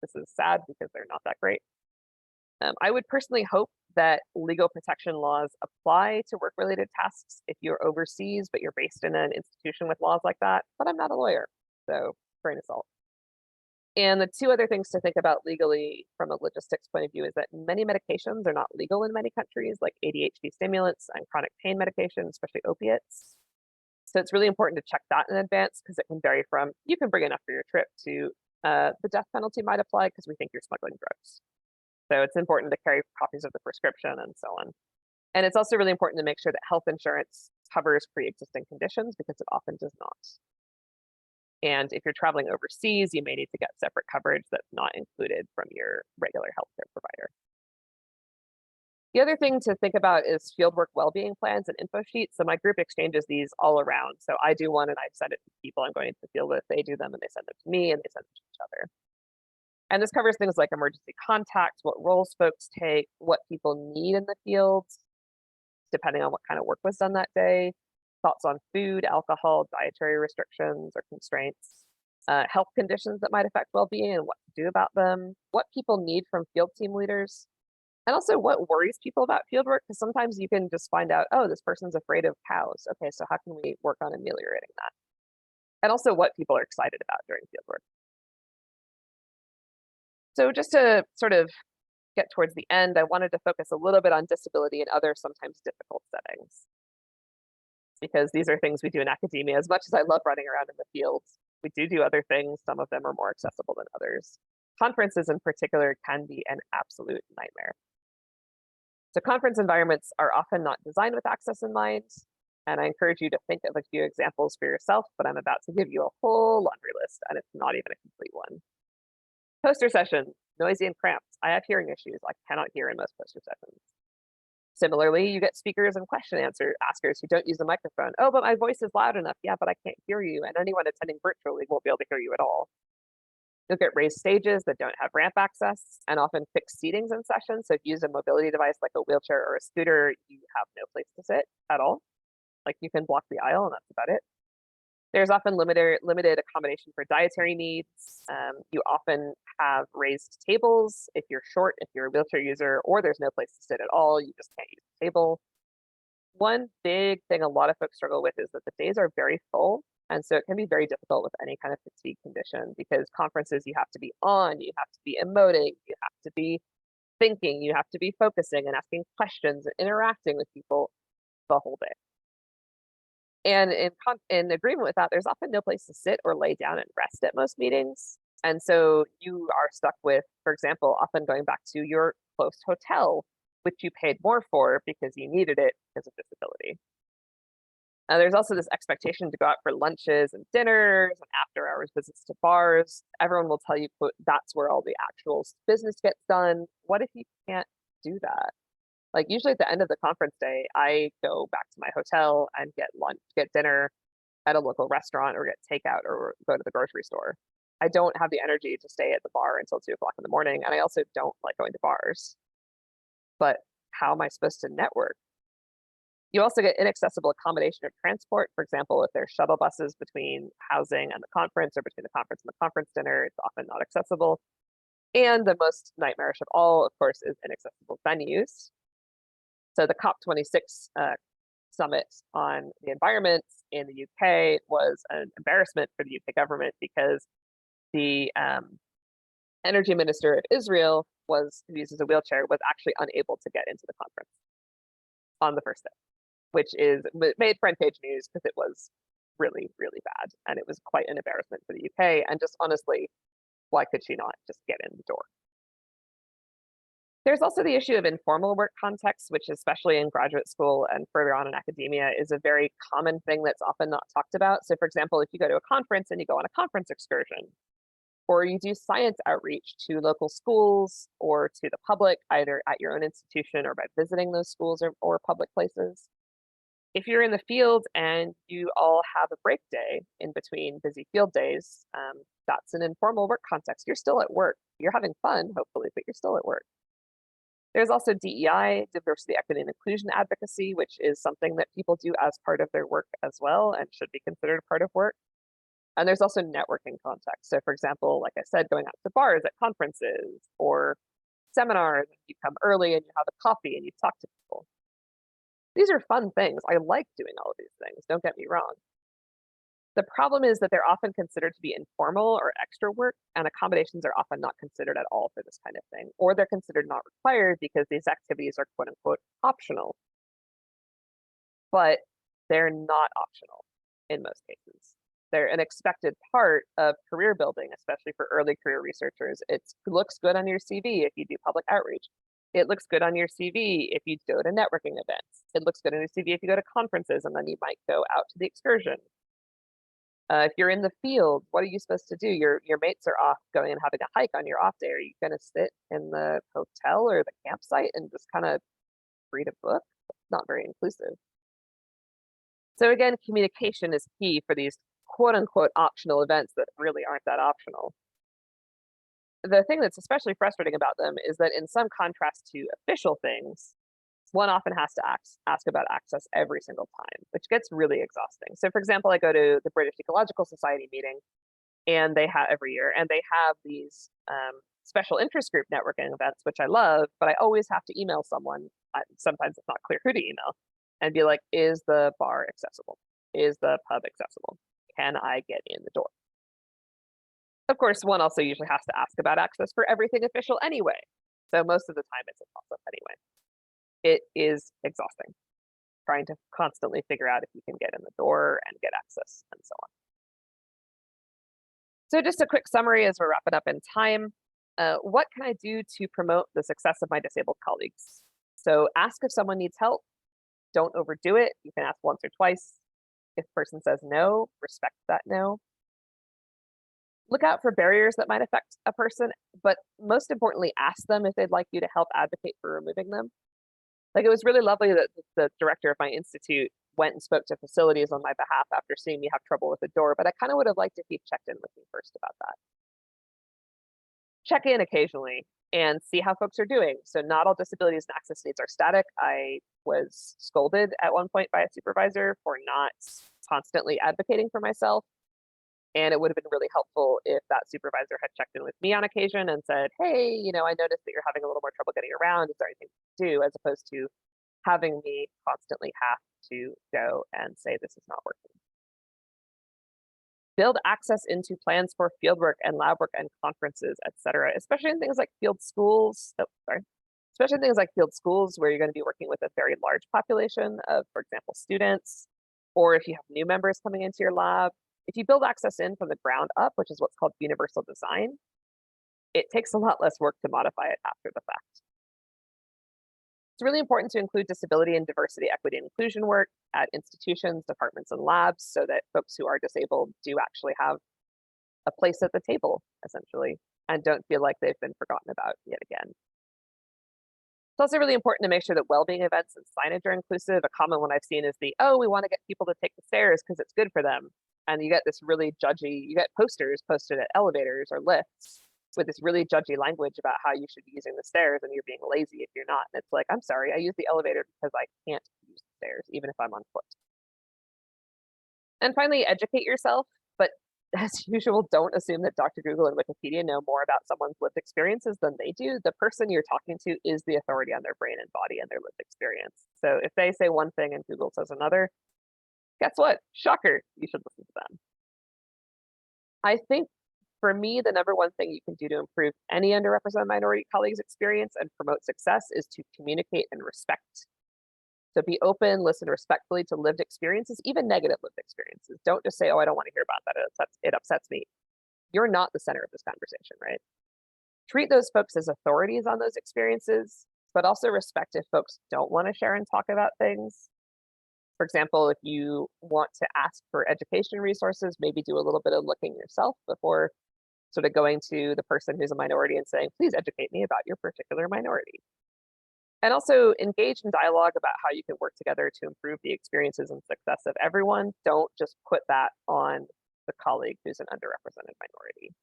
This is sad because they're not that great. I would personally hope that legal protection laws apply to work-related tasks if you're overseas, but you're based in an institution with laws like that, but I'm not a lawyer, so grain of salt. And the two other things to think about legally from a logistics point of view is that many medications are not legal in many countries, like ADHD stimulants and chronic pain medication, especially opiates. So it's really important to check that in advance because it can vary from, you can bring enough for your trip, to the death penalty might apply because we think you're smuggling drugs. So it's important to carry copies of the prescription and so on. And it's also really important to make sure that health insurance covers pre-existing conditions because it often does not. And if you're traveling overseas, you may need to get separate coverage that's not included from your regular healthcare provider. The other thing to think about is fieldwork well-being plans and info sheets. So my group exchanges these all around. So I do one and I send it to people I'm going to the field with, they do them and they send them to me and they send them to each other. And this covers things like emergency contacts, what roles folks take, what people need in the fields, depending on what kind of work was done that day, thoughts on food, alcohol, dietary restrictions or constraints, health conditions that might affect well-being and what to do about them, what people need from field team leaders, and also what worries people about fieldwork, because sometimes you can just find out, oh, this person's afraid of cows. Okay, so how can we work on ameliorating that? And also what people are excited about during fieldwork. So just to sort of get towards the end, I wanted to focus a little bit on disability and other sometimes difficult settings. because these are things we do in academia. As much as I love running around in the fields, we do other things. Some of them are more accessible than others. Conferences in particular can be an absolute nightmare. So conference environments are often not designed with access in mind, and I encourage you to think of a few examples for yourself, but I'm about to give you a whole laundry list, and it's not even a complete one. Poster session, noisy and cramped. I have hearing issues. I cannot hear in most poster sessions. Similarly, you get speakers and question askers who don't use the microphone. Oh, but my voice is loud enough. Yeah, but I can't hear you, and anyone attending virtually won't be able to hear you at all. You'll get raised stages that don't have ramp access and often fixed seatings in sessions. So if you use a mobility device like a wheelchair or a scooter, you have no place to sit at all. Like you can block the aisle and that's about it. There's often limited accommodation for dietary needs. You often have raised tables if you're short, if you're a wheelchair user, or there's no place to sit at all, you just can't use the table. One big thing a lot of folks struggle with is that the days are very full. And so it can be very difficult with any kind of fatigue condition because conferences, you have to be on, you have to be emoting, you have to be thinking, you have to be focusing and asking questions and interacting with people the whole day. And in agreement with that, there's often no place to sit or lay down and rest at most meetings. And so you are stuck with, for example, often going back to your close hotel, which you paid more for because you needed it because of disability. There's also this expectation to go out for lunches and dinners and after hours visits to bars. Everyone will tell you, quote, that's where all the actual business gets done. What if you can't do that? Like usually at the end of the conference day, I go back to my hotel and get lunch, get dinner at a local restaurant or get takeout or go to the grocery store. I don't have the energy to stay at the bar until 2 o'clock in the morning. And I also don't like going to bars. But how am I supposed to network? You also get inaccessible accommodation of transport. For example, if there's shuttle buses between housing and the conference or between the conference and the conference dinner, it's often not accessible. And the most nightmarish of all, of course, is inaccessible venues. So the COP26 summit on the environment in the UK was an embarrassment for the UK government because the energy minister of Israel who uses a wheelchair was actually unable to get into the conference on the first day, which made front page news because it was really, really bad. And it was quite an embarrassment for the UK. And just honestly, why could she not just get in the door? There's also the issue of informal work context, which especially in graduate school and further on in academia is a very common thing that's often not talked about. So for example, if you go to a conference and you go on a conference excursion, or you do science outreach to local schools or to the public, either at your own institution or by visiting those schools or public places. If you're in the field and you all have a break day in between busy field days, that's an informal work context. You're still at work. You're having fun, hopefully, but you're still at work. There's also DEI, diversity, equity, and inclusion advocacy, which is something that people do as part of their work as well and should be considered a part of work. And there's also networking context. So for example, like I said, going out to bars at conferences or seminars, you come early and you have a coffee and you talk to people. These are fun things. I like doing all of these things, don't get me wrong. The problem is that they're often considered to be informal or extra work, and accommodations are often not considered at all for this kind of thing, or they're considered not required because these activities are quote unquote optional. But they're not optional in most cases. They're an expected part of career building, especially for early career researchers. It looks good on your CV if you do public outreach. It looks good on your CV if you go to networking events. It looks good on your CV if you go to conferences and then you might go out to the excursion. If you're in the field, what are you supposed to do? Your mates are off going and having a hike on your off day. Are you going to sit in the hotel or the campsite and just kind of read a book? Not very inclusive. So again, communication is key for these quote unquote optional events that really aren't that optional. The thing that's especially frustrating about them is that in some contrast to official things, one often has to ask about access every single time, which gets really exhausting. So for example, I go to the British Ecological Society meeting and they have every year, and they have these special interest group networking events, which I love, but I always have to email someone. Sometimes it's not clear who to email and be like, is the bar accessible? Is the pub accessible? Can I get in the door? Of course, one also usually has to ask about access for everything official anyway. So most of the time it's a toss-up anyway. It is exhausting. trying to constantly figure out if you can get in the door and get access and so on. So just a quick summary as we're wrapping up in time. What can I do to promote the success of my disabled colleagues? So ask if someone needs help. Don't overdo it. You can ask once or twice. If the person says no, respect that no. Look out for barriers that might affect a person, but most importantly, ask them if they'd like you to help advocate for removing them. Like, it was really lovely that the director of my institute went and spoke to facilities on my behalf after seeing me have trouble with the door, but I kind of would have liked if he checked in with me first about that. Check in occasionally and see how folks are doing. So not all disabilities and access needs are static. I was scolded at one point by a supervisor for not constantly advocating for myself. And it would have been really helpful if that supervisor had checked in with me on occasion and said, hey, you know, I noticed that you're having a little more trouble getting around. Is there anything to do? As opposed to having me constantly have to go and say, this is not working. Build access into plans for fieldwork and lab work and conferences, et cetera, especially in things like field schools. Especially in things like field schools where you're going to be working with a very large population of, for example, students, or if you have new members coming into your lab. If you build access in from the ground up, which is what's called universal design, it takes a lot less work to modify it after the fact. It's really important to include disability and diversity, equity, and inclusion work at institutions, departments, and labs so that folks who are disabled do actually have a place at the table, essentially, and don't feel like they've been forgotten about yet again. It's also really important to make sure that well-being events and signage are inclusive. A common one I've seen is oh, we want to get people to take the stairs because it's good for them. And you get this really judgy, you get posters posted at elevators or lifts with this really judgy language about how you should be using the stairs and you're being lazy if you're not. And it's like, I'm sorry, I use the elevator because I can't use the stairs, even if I'm on foot. And finally, educate yourself, but as usual, don't assume that Dr. Google and Wikipedia know more about someone's lived experiences than they do. The person you're talking to is the authority on their brain and body and their lived experience. So if they say one thing and Google says another, guess what? Shocker, you should listen to them. I think for me, the number one thing you can do to improve any underrepresented minority colleagues' experience and promote success is to communicate and respect. So be open, listen respectfully to lived experiences, even negative lived experiences. Don't just say, oh, I don't want to hear about that. It upsets me. You're not the center of this conversation, right? Treat those folks as authorities on those experiences, but also respect if folks don't want to share and talk about things. For example, if you want to ask for education resources, maybe do a little bit of looking yourself before sort of going to the person who's a minority and saying, please educate me about your particular minority. And also engage in dialogue about how you can work together to improve the experiences and success of everyone. Don't just put that on the colleague who's an underrepresented minority.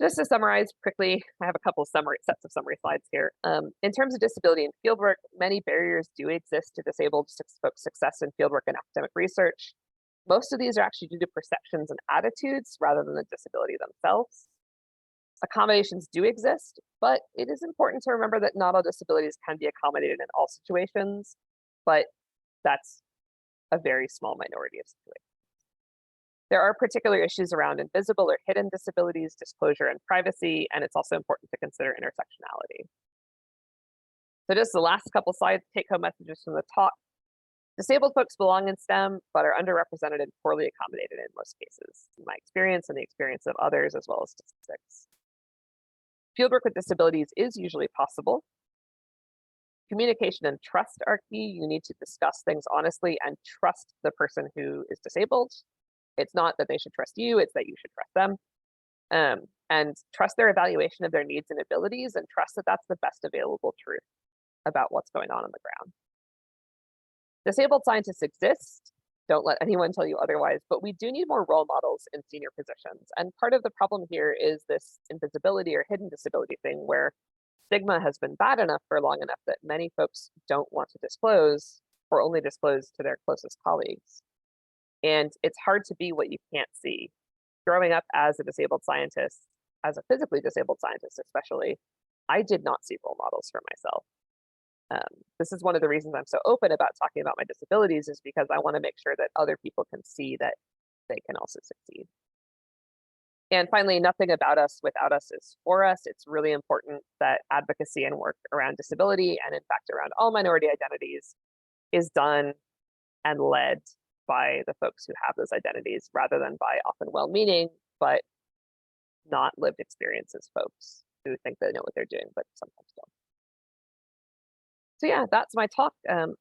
Just to summarize quickly, I have a couple sets of summary slides here. In terms of disability and fieldwork, many barriers do exist to disabled folks' success in fieldwork and academic research. Most of these are actually due to perceptions and attitudes rather than the disability themselves. Accommodations do exist, but it is important to remember that not all disabilities can be accommodated in all situations, but that's a very small minority of situations. There are particular issues around invisible or hidden disabilities, disclosure and privacy, and it's also important to consider intersectionality. So just the last couple slides, take-home messages from the talk. Disabled folks belong in STEM, but are underrepresented and poorly accommodated in most cases, in my experience and the experience of others, as well as statistics. Fieldwork with disabilities is usually possible. Communication and trust are key. You need to discuss things honestly and trust the person who is disabled. It's not that they should trust you, it's that you should trust them. And trust their evaluation of their needs and abilities, and trust that that's the best available truth about what's going on the ground. Disabled scientists exist. Don't let anyone tell you otherwise, but we do need more role models in senior positions. And part of the problem here is this invisibility or hidden disability thing where stigma has been bad enough for long enough that many folks don't want to disclose or only disclose to their closest colleagues. And it's hard to be what you can't see. Growing up as a disabled scientist, as a physically disabled scientist especially, I did not see role models for myself. This is one of the reasons I'm so open about talking about my disabilities, is because I want to make sure that other people can see that they can also succeed. And finally, nothing about us without us is for us. It's really important that advocacy and work around disability, and in fact around all minority identities, is done and led by the folks who have those identities, rather than by often well-meaning but not lived experiences folks who think they know what they're doing but sometimes don't. So yeah, that's my talk.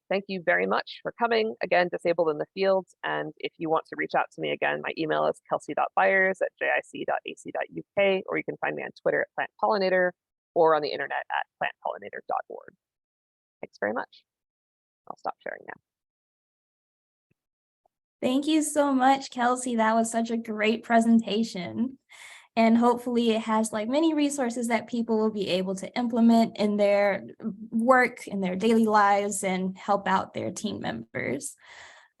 Thank you very much for coming. Again, Disabled in the Fields. And if you want to reach out to me again, my email is kelsey.byers@jic.ac.uk, or you can find me on Twitter at plantpollinator, or on the internet at plantpollinator.org. Thanks very much. I'll stop sharing now. Thank you so much, Kelsey. That was such a great presentation. And hopefully it has like many resources that people will be able to implement in their work, in their daily lives, and help out their team members.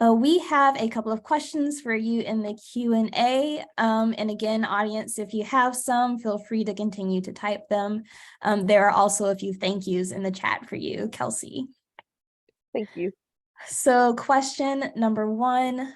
We have a couple of questions for you in the Q&A. And again, audience, if you have some, feel free to continue to type them. There are also a few thank yous in the chat for you, Kelsey. Thank you. So question number 1.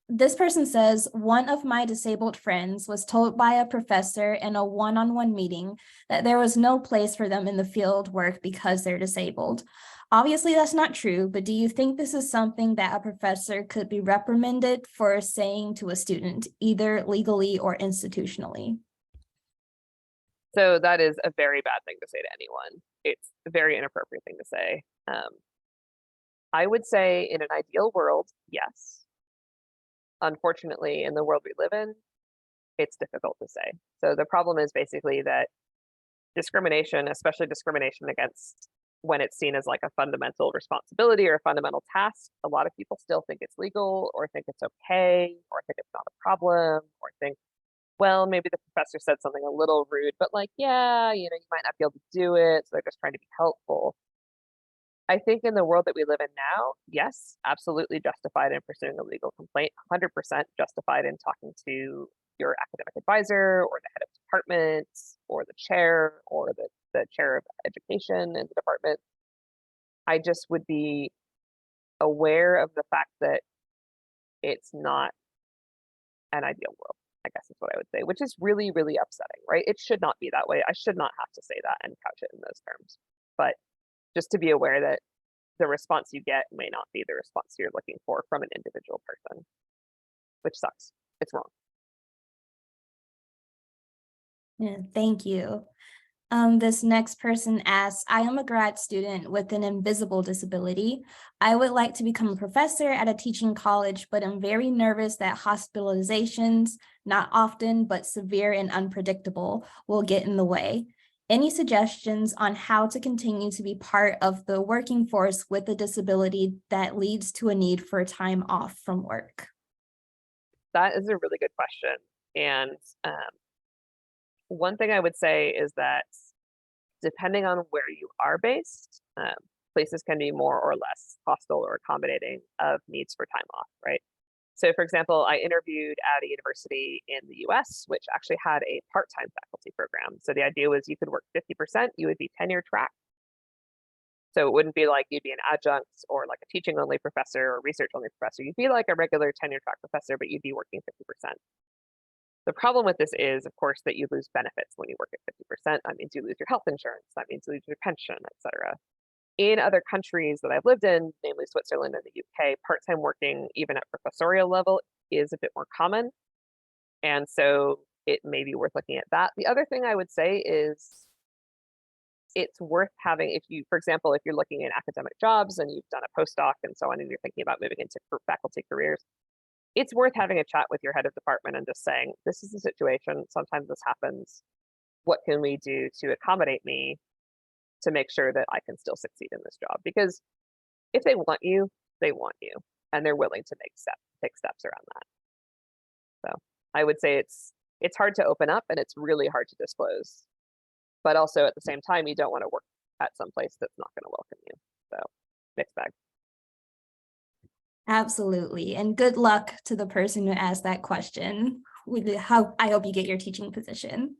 This person says, one of my disabled friends was told by a professor in a one-on-one meeting that there was no place for them in the field work because they're disabled. Obviously, that's not true, but do you think this is something that a professor could be reprimanded for saying to a student, either legally or institutionally? So that is a very bad thing to say to anyone. It's a very inappropriate thing to say. I would say in an ideal world, yes. Unfortunately, in the world we live in, it's difficult to say. So the problem is basically that discrimination, especially discrimination against when it's seen as like a fundamental responsibility or a fundamental task, a lot of people still think it's legal, or think it's okay, or think it's not a problem, or think, well, maybe the professor said something a little rude, but like, yeah, you might not be able to do it, so they're just trying to be helpful. I think in the world that we live in now, yes, absolutely justified in pursuing a legal complaint, 100% justified in talking to your academic advisor or the head of department or the chair or the chair of education in the department. I just would be aware of the fact that it's not an ideal world, I guess is what I would say, which is really, really upsetting, right? It should not be that way. I should not have to say that and couch it in those terms. But just to be aware that the response you get may not be the response you're looking for from an individual person, which sucks. It's wrong. Yeah, thank you. This next person asks, I am a grad student with an invisible disability. I would like to become a professor at a teaching college, but I'm very nervous that hospitalizations, not often, but severe and unpredictable, will get in the way. Any suggestions on how to continue to be part of the working force with a disability that leads to a need for time off from work? That is a really good question. And one thing I would say is that depending on where you are based, places can be more or less hostile or accommodating of needs for time off, right? So for example, I interviewed at a university in the US, which actually had a part-time faculty program. So the idea was you could work 50%, you would be tenure track. So it wouldn't be like you'd be an adjunct or like a teaching only professor or research only professor. You'd be like a regular tenure track professor, but you'd be working 50%. The problem with this is, of course, that you lose benefits when you work at 50%. That means you lose your health insurance. That means you lose your pension, et cetera. In other countries that I've lived in, namely Switzerland and the UK, part-time working, even at professorial level, is a bit more common. And so it may be worth looking at that. The other thing I would say is it's worth having, if you, for example, if you're looking at academic jobs and you've done a postdoc and so on, and you're thinking about moving into faculty careers, it's worth having a chat with your head of department and just saying, this is the situation, sometimes this happens. What can we do to accommodate me to make sure that I can still succeed in this job? Because if they want you, and they're willing to take steps around that. So I would say it's hard to open up and it's really hard to disclose. But also at the same time, you don't want to work at some place that's not going to welcome you. So mixed bag. Absolutely. And good luck to the person who asked that question. I hope you get your teaching position.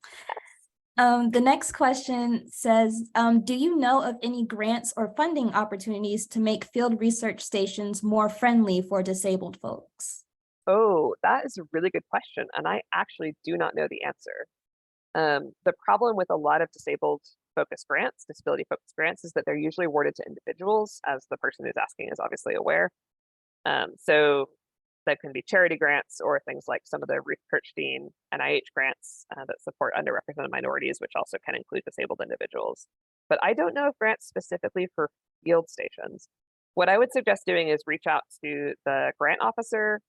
The next question says, do you know of any grants or funding opportunities to make field research stations more friendly for disabled folks? Oh, that is a really good question, and I actually do not know the answer. The problem with a lot of disabled focused grants, disability focused grants, is that they're usually awarded to individuals, as the person who's asking is obviously aware. So that can be charity grants or things like some of the Ruth Kirchstein NIH grants that support underrepresented minorities, which also can include disabled individuals. But I don't know if grants specifically for field stations. What I would suggest doing is reach out to the grant officer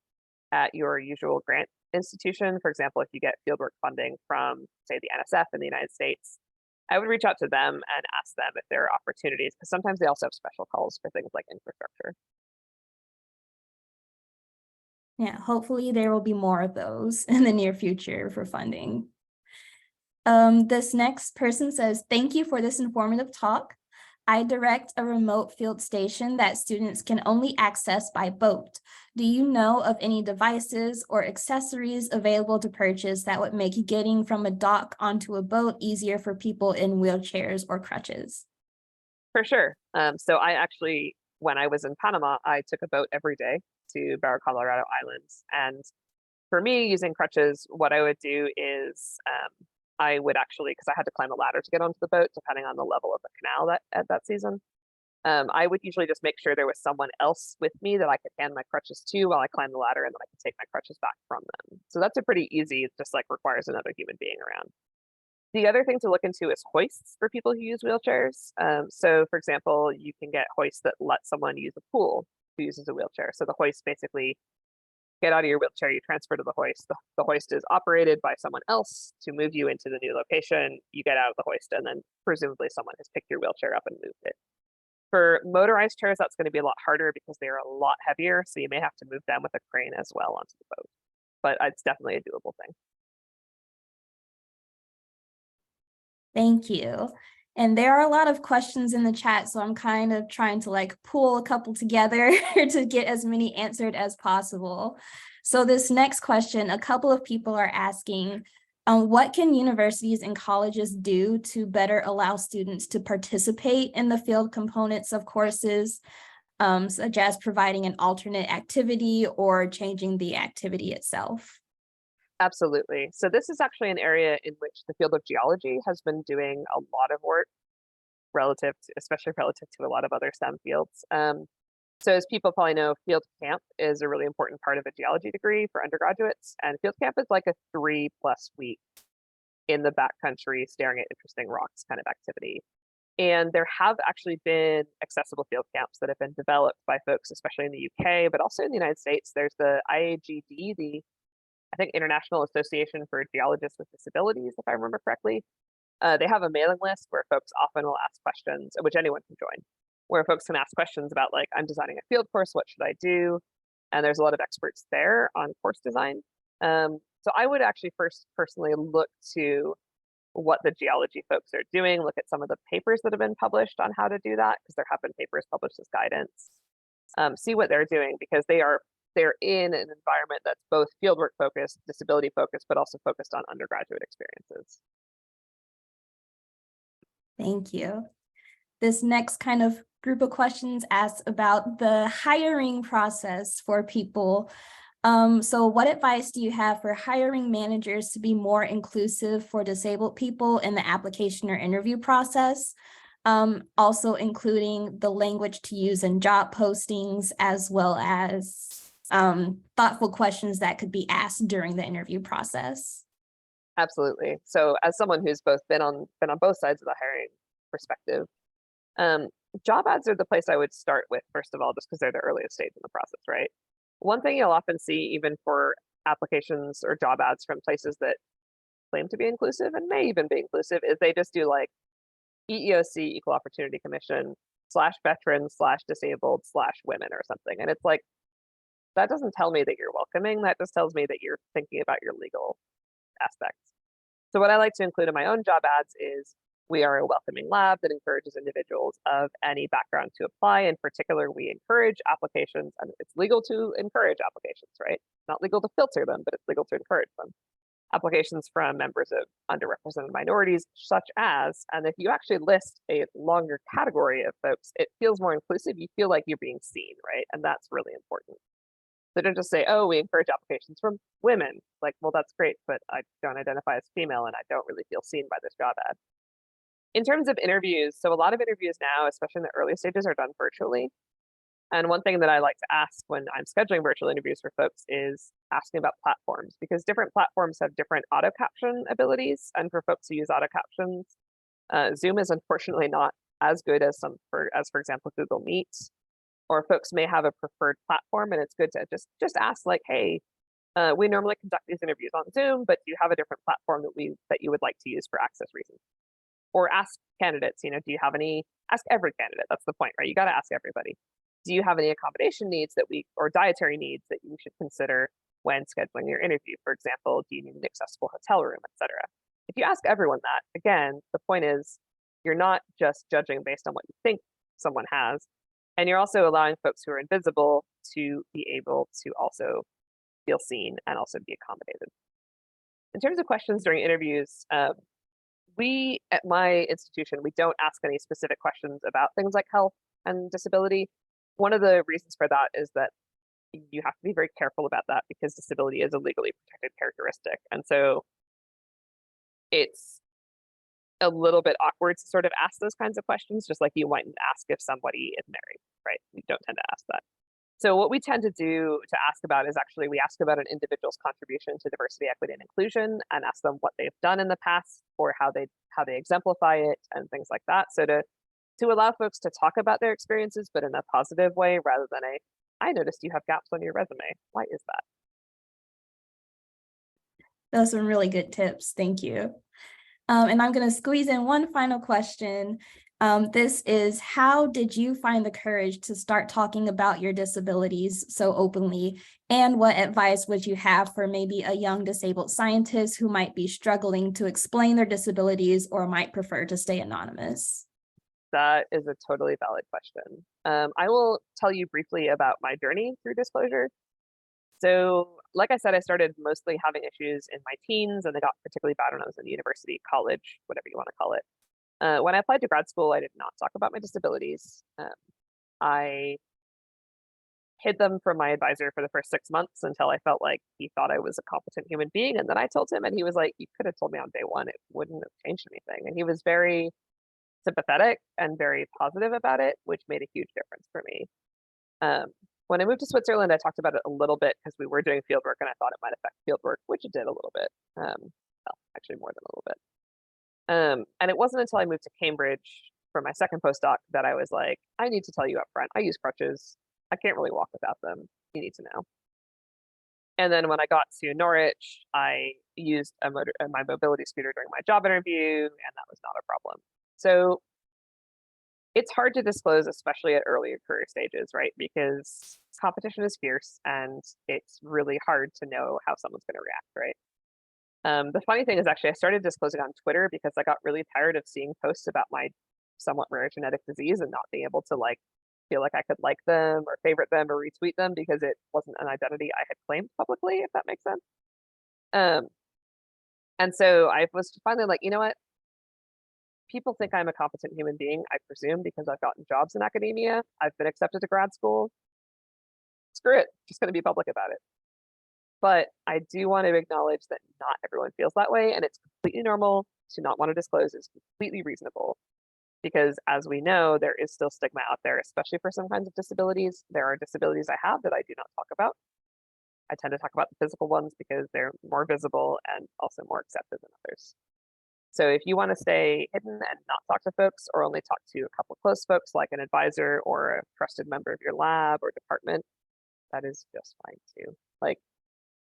at your usual grant institution. For example, if you get fieldwork funding from, say, the NSF in the United States, I would reach out to them and ask them if there are opportunities, because sometimes they also have special calls for things like infrastructure. Yeah, hopefully there will be more of those in the near future for funding. This next person says, thank you for this informative talk. I direct a remote field station that students can only access by boat. Do you know of any devices or accessories available to purchase that would make getting from a dock onto a boat easier for people in wheelchairs or crutches? For sure. So I actually, when I was in Panama, I took a boat every day to Barrow, Colorado Islands. And for me, using crutches, what I would do is I would actually, because I had to climb a ladder to get onto the boat, depending on the level of the canal that at that season. I would usually just make sure there was someone else with me that I could hand my crutches to while I climbed the ladder, and then I could take my crutches back from them. So that's a pretty easy, it just like requires another human being around. The other thing to look into is hoists for people who use wheelchairs. So for example, you can get hoists that let someone use a pool who uses a wheelchair. So the hoist basically get out of your wheelchair, you transfer to the hoist. The hoist is operated by someone else to move you into the new location. You get out of the hoist, and then presumably someone has picked your wheelchair up and moved it. For motorized chairs, that's going to be a lot harder because they are a lot heavier. So you may have to move them with a crane as well onto the boat. But it's definitely a doable thing. Thank you. And there are a lot of questions in the chat, so I'm kind of trying to like pull a couple together to get as many answered as possible. So this next question, a couple of people are asking, what can universities and colleges do to better allow students to participate in the field components of courses, such as providing an alternate activity or changing the activity itself? Absolutely. So this is actually an area in which the field of geology has been doing a lot of work relative to, especially relative to a lot of other STEM fields. So as people probably know, field camp is a really important part of a geology degree for undergraduates. And field camp is like a 3+ week in the backcountry staring at interesting rocks kind of activity. And there have actually been accessible field camps that have been developed by folks, especially in the UK, but also in the United States. There's the IAGD, the I think International Association for Geologists with Disabilities, if I remember correctly. They have a mailing list where folks often will ask questions, which anyone can join, where folks can ask questions about like, I'm designing a field course, what should I do? And there's a lot of experts there on course design. So I would actually first personally look to what the geology folks are doing, look at some of the papers that have been published on how to do that, because there have been papers published as guidance. See what they're doing, because they're in an environment that's both fieldwork focused, disability focused, but also focused on undergraduate experiences. Thank you. This next kind of group of questions asks about the hiring process for people. So what advice do you have for hiring managers to be more inclusive for disabled people in the application or interview process? Also including the language to use in job postings, as well as thoughtful questions that could be asked during the interview process. Absolutely. So as someone who's both been on both sides of the hiring perspective, job ads are the place I would start with, first of all, just because they're the earliest stage in the process, right? One thing you'll often see, even for applications or job ads from places that claim to be inclusive and may even be inclusive, is they just do like EEOC, Equal Opportunity Commission, /veteran/disabled/women or something. And it's like, that doesn't tell me that you're welcoming. That just tells me that you're thinking about your legal aspects. So what I like to include in my own job ads is, we are a welcoming lab that encourages individuals of any background to apply. In particular, we encourage applications, and it's legal to encourage applications, right? It's not legal to filter them, but it's legal to encourage them. Applications from members of underrepresented minorities, such as, and if you actually list a longer category of folks, it feels more inclusive. You feel like you're being seen, right? And that's really important. They don't just say, oh, we encourage applications from women. Like, well, that's great, but I don't identify as female and I don't really feel seen by this job ad. In terms of interviews, so a lot of interviews now, especially in the early stages, are done virtually. And one thing that I like to ask when I'm scheduling virtual interviews for folks is asking about platforms, because different platforms have different auto caption abilities. And for folks who use auto captions, Zoom is unfortunately not as good as for example, Google Meet, or folks may have a preferred platform, and it's good to just ask like, hey, we normally conduct these interviews on Zoom, but do you have a different platform that you would like to use for access reasons? Or ask candidates, do you have ask every candidate, that's the point, right? You got to ask everybody. Do you have any accommodation needs or dietary needs that you should consider when scheduling your interview? For example, do you need an accessible hotel room, etc.? If you ask everyone that, again, the point is you're not just judging based on what you think someone has, and you're also allowing folks who are invisible to be able to also feel seen and also be accommodated. In terms of questions during interviews, we at my institution, we don't ask any specific questions about things like health and disability. One of the reasons for that is that you have to be very careful about that because disability is a legally protected characteristic. And so it's a little bit awkward to sort of ask those kinds of questions, just like you mightn't ask if somebody is married, right? We don't tend to ask that. So what we tend to do to ask about is actually we ask about an individual's contribution to diversity, equity, and inclusion, and ask them what they've done in the past or how they exemplify it and things like that. So to allow folks to talk about their experiences, but in a positive way rather than I noticed you have gaps on your resume. Why is that? Those are some really good tips. Thank you. And I'm going to squeeze in one final question. This is, how did you find the courage to start talking about your disabilities so openly? And what advice would you have for maybe a young disabled scientist who might be struggling to explain their disabilities or might prefer to stay anonymous? That is a totally valid question. I will tell you briefly about my journey through disclosure. So like I said, I started mostly having issues in my teens, and they got particularly bad when I was in university, college, whatever you want to call it. When I applied to grad school, I did not talk about my disabilities. I hid them from my advisor for the first 6 months until I felt like he thought I was a competent human being. And then I told him, and he was like, you could have told me on day one, it wouldn't have changed anything. And he was very sympathetic and very positive about it, which made a huge difference for me. When I moved to Switzerland, I talked about it a little bit because we were doing field work and I thought it might affect field work, which it did a little bit. Well, actually more than a little bit. And it wasn't until I moved to Cambridge for my second postdoc that I was like, I need to tell you up front, I use crutches. I can't really walk without them. You need to know. And then when I got to Norwich, I used my mobility scooter during my job interview, and that was not a problem. So it's hard to disclose, especially at earlier career stages, right? Because competition is fierce and it's really hard to know how someone's going to react, right? The funny thing is actually I started disclosing on Twitter because I got really tired of seeing posts about my somewhat rare genetic disease and not being able to feel like I could like them or favorite them or retweet them because it wasn't an identity I had claimed publicly, if that makes sense. And so I was finally like, you know what? People think I'm a competent human being, I presume, because I've gotten jobs in academia. I've been accepted to grad school. Screw it, just going to be public about it. But I do want to acknowledge that not everyone feels that way, and it's completely normal to not want to disclose. It's completely reasonable. Because as we know, there is still stigma out there, especially for some kinds of disabilities. There are disabilities I have that I do not talk about. I tend to talk about the physical ones because they're more visible and also more accepted than others. So if you want to stay hidden and not talk to folks or only talk to a couple close folks like an advisor or a trusted member of your lab or department, that is just fine too. Like,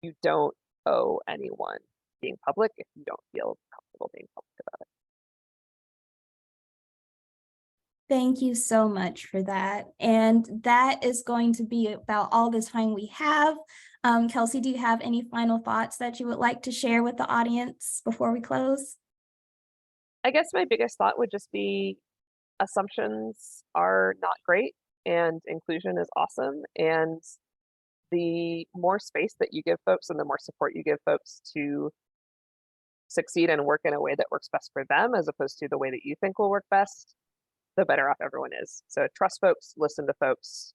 you don't owe anyone being public if you don't feel comfortable being public about it. Thank you so much for that. And that is going to be about all the time we have. Kelsey, do you have any final thoughts that you would like to share with the audience before we close? I guess my biggest thought would just be assumptions are not great and inclusion is awesome. And the more space that you give folks and the more support you give folks to succeed and work in a way that works best for them, as opposed to the way that you think will work best, the better off everyone is. So trust folks, listen to folks,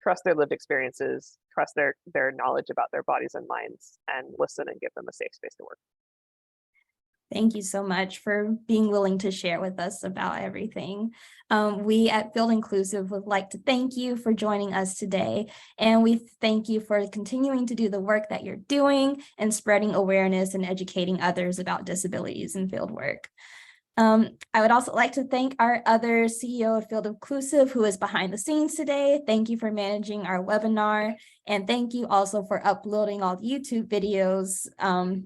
trust their lived experiences, trust their knowledge about their bodies and minds and listen and give them a safe space to work. Thank you so much for being willing to share with us about everything. We at Field Inclusive would like to thank you for joining us today, and we thank you for continuing to do the work that you're doing and spreading awareness and educating others about disabilities in field work. I would also like to thank our other CEO of Field Inclusive who is behind the scenes today. Thank you for managing our webinar, and thank you also for uploading all the YouTube videos.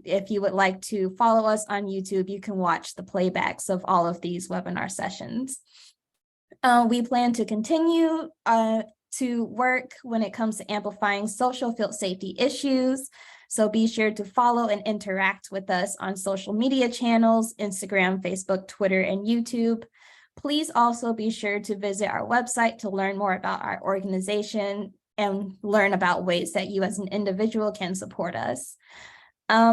If you would like to follow us on YouTube, you can watch the playbacks of all of these webinar sessions. We plan to continue to work when it comes to amplifying social field safety issues. So be sure to follow and interact with us on social media channels, Instagram, Facebook, Twitter, and YouTube. Please also be sure to visit our website to learn more about our organization and learn about ways that you as an individual can support us.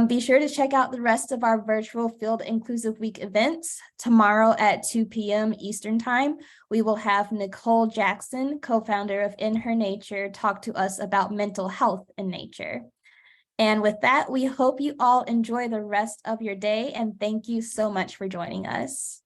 Be sure to check out the rest of our virtual Field Inclusive Week events. Tomorrow at 2 p.m. Eastern Time, we will have Nicole Jackson, co-founder of In Her Nature, talk to us about mental health in nature. And with that, we hope you all enjoy the rest of your day, and thank you so much for joining us.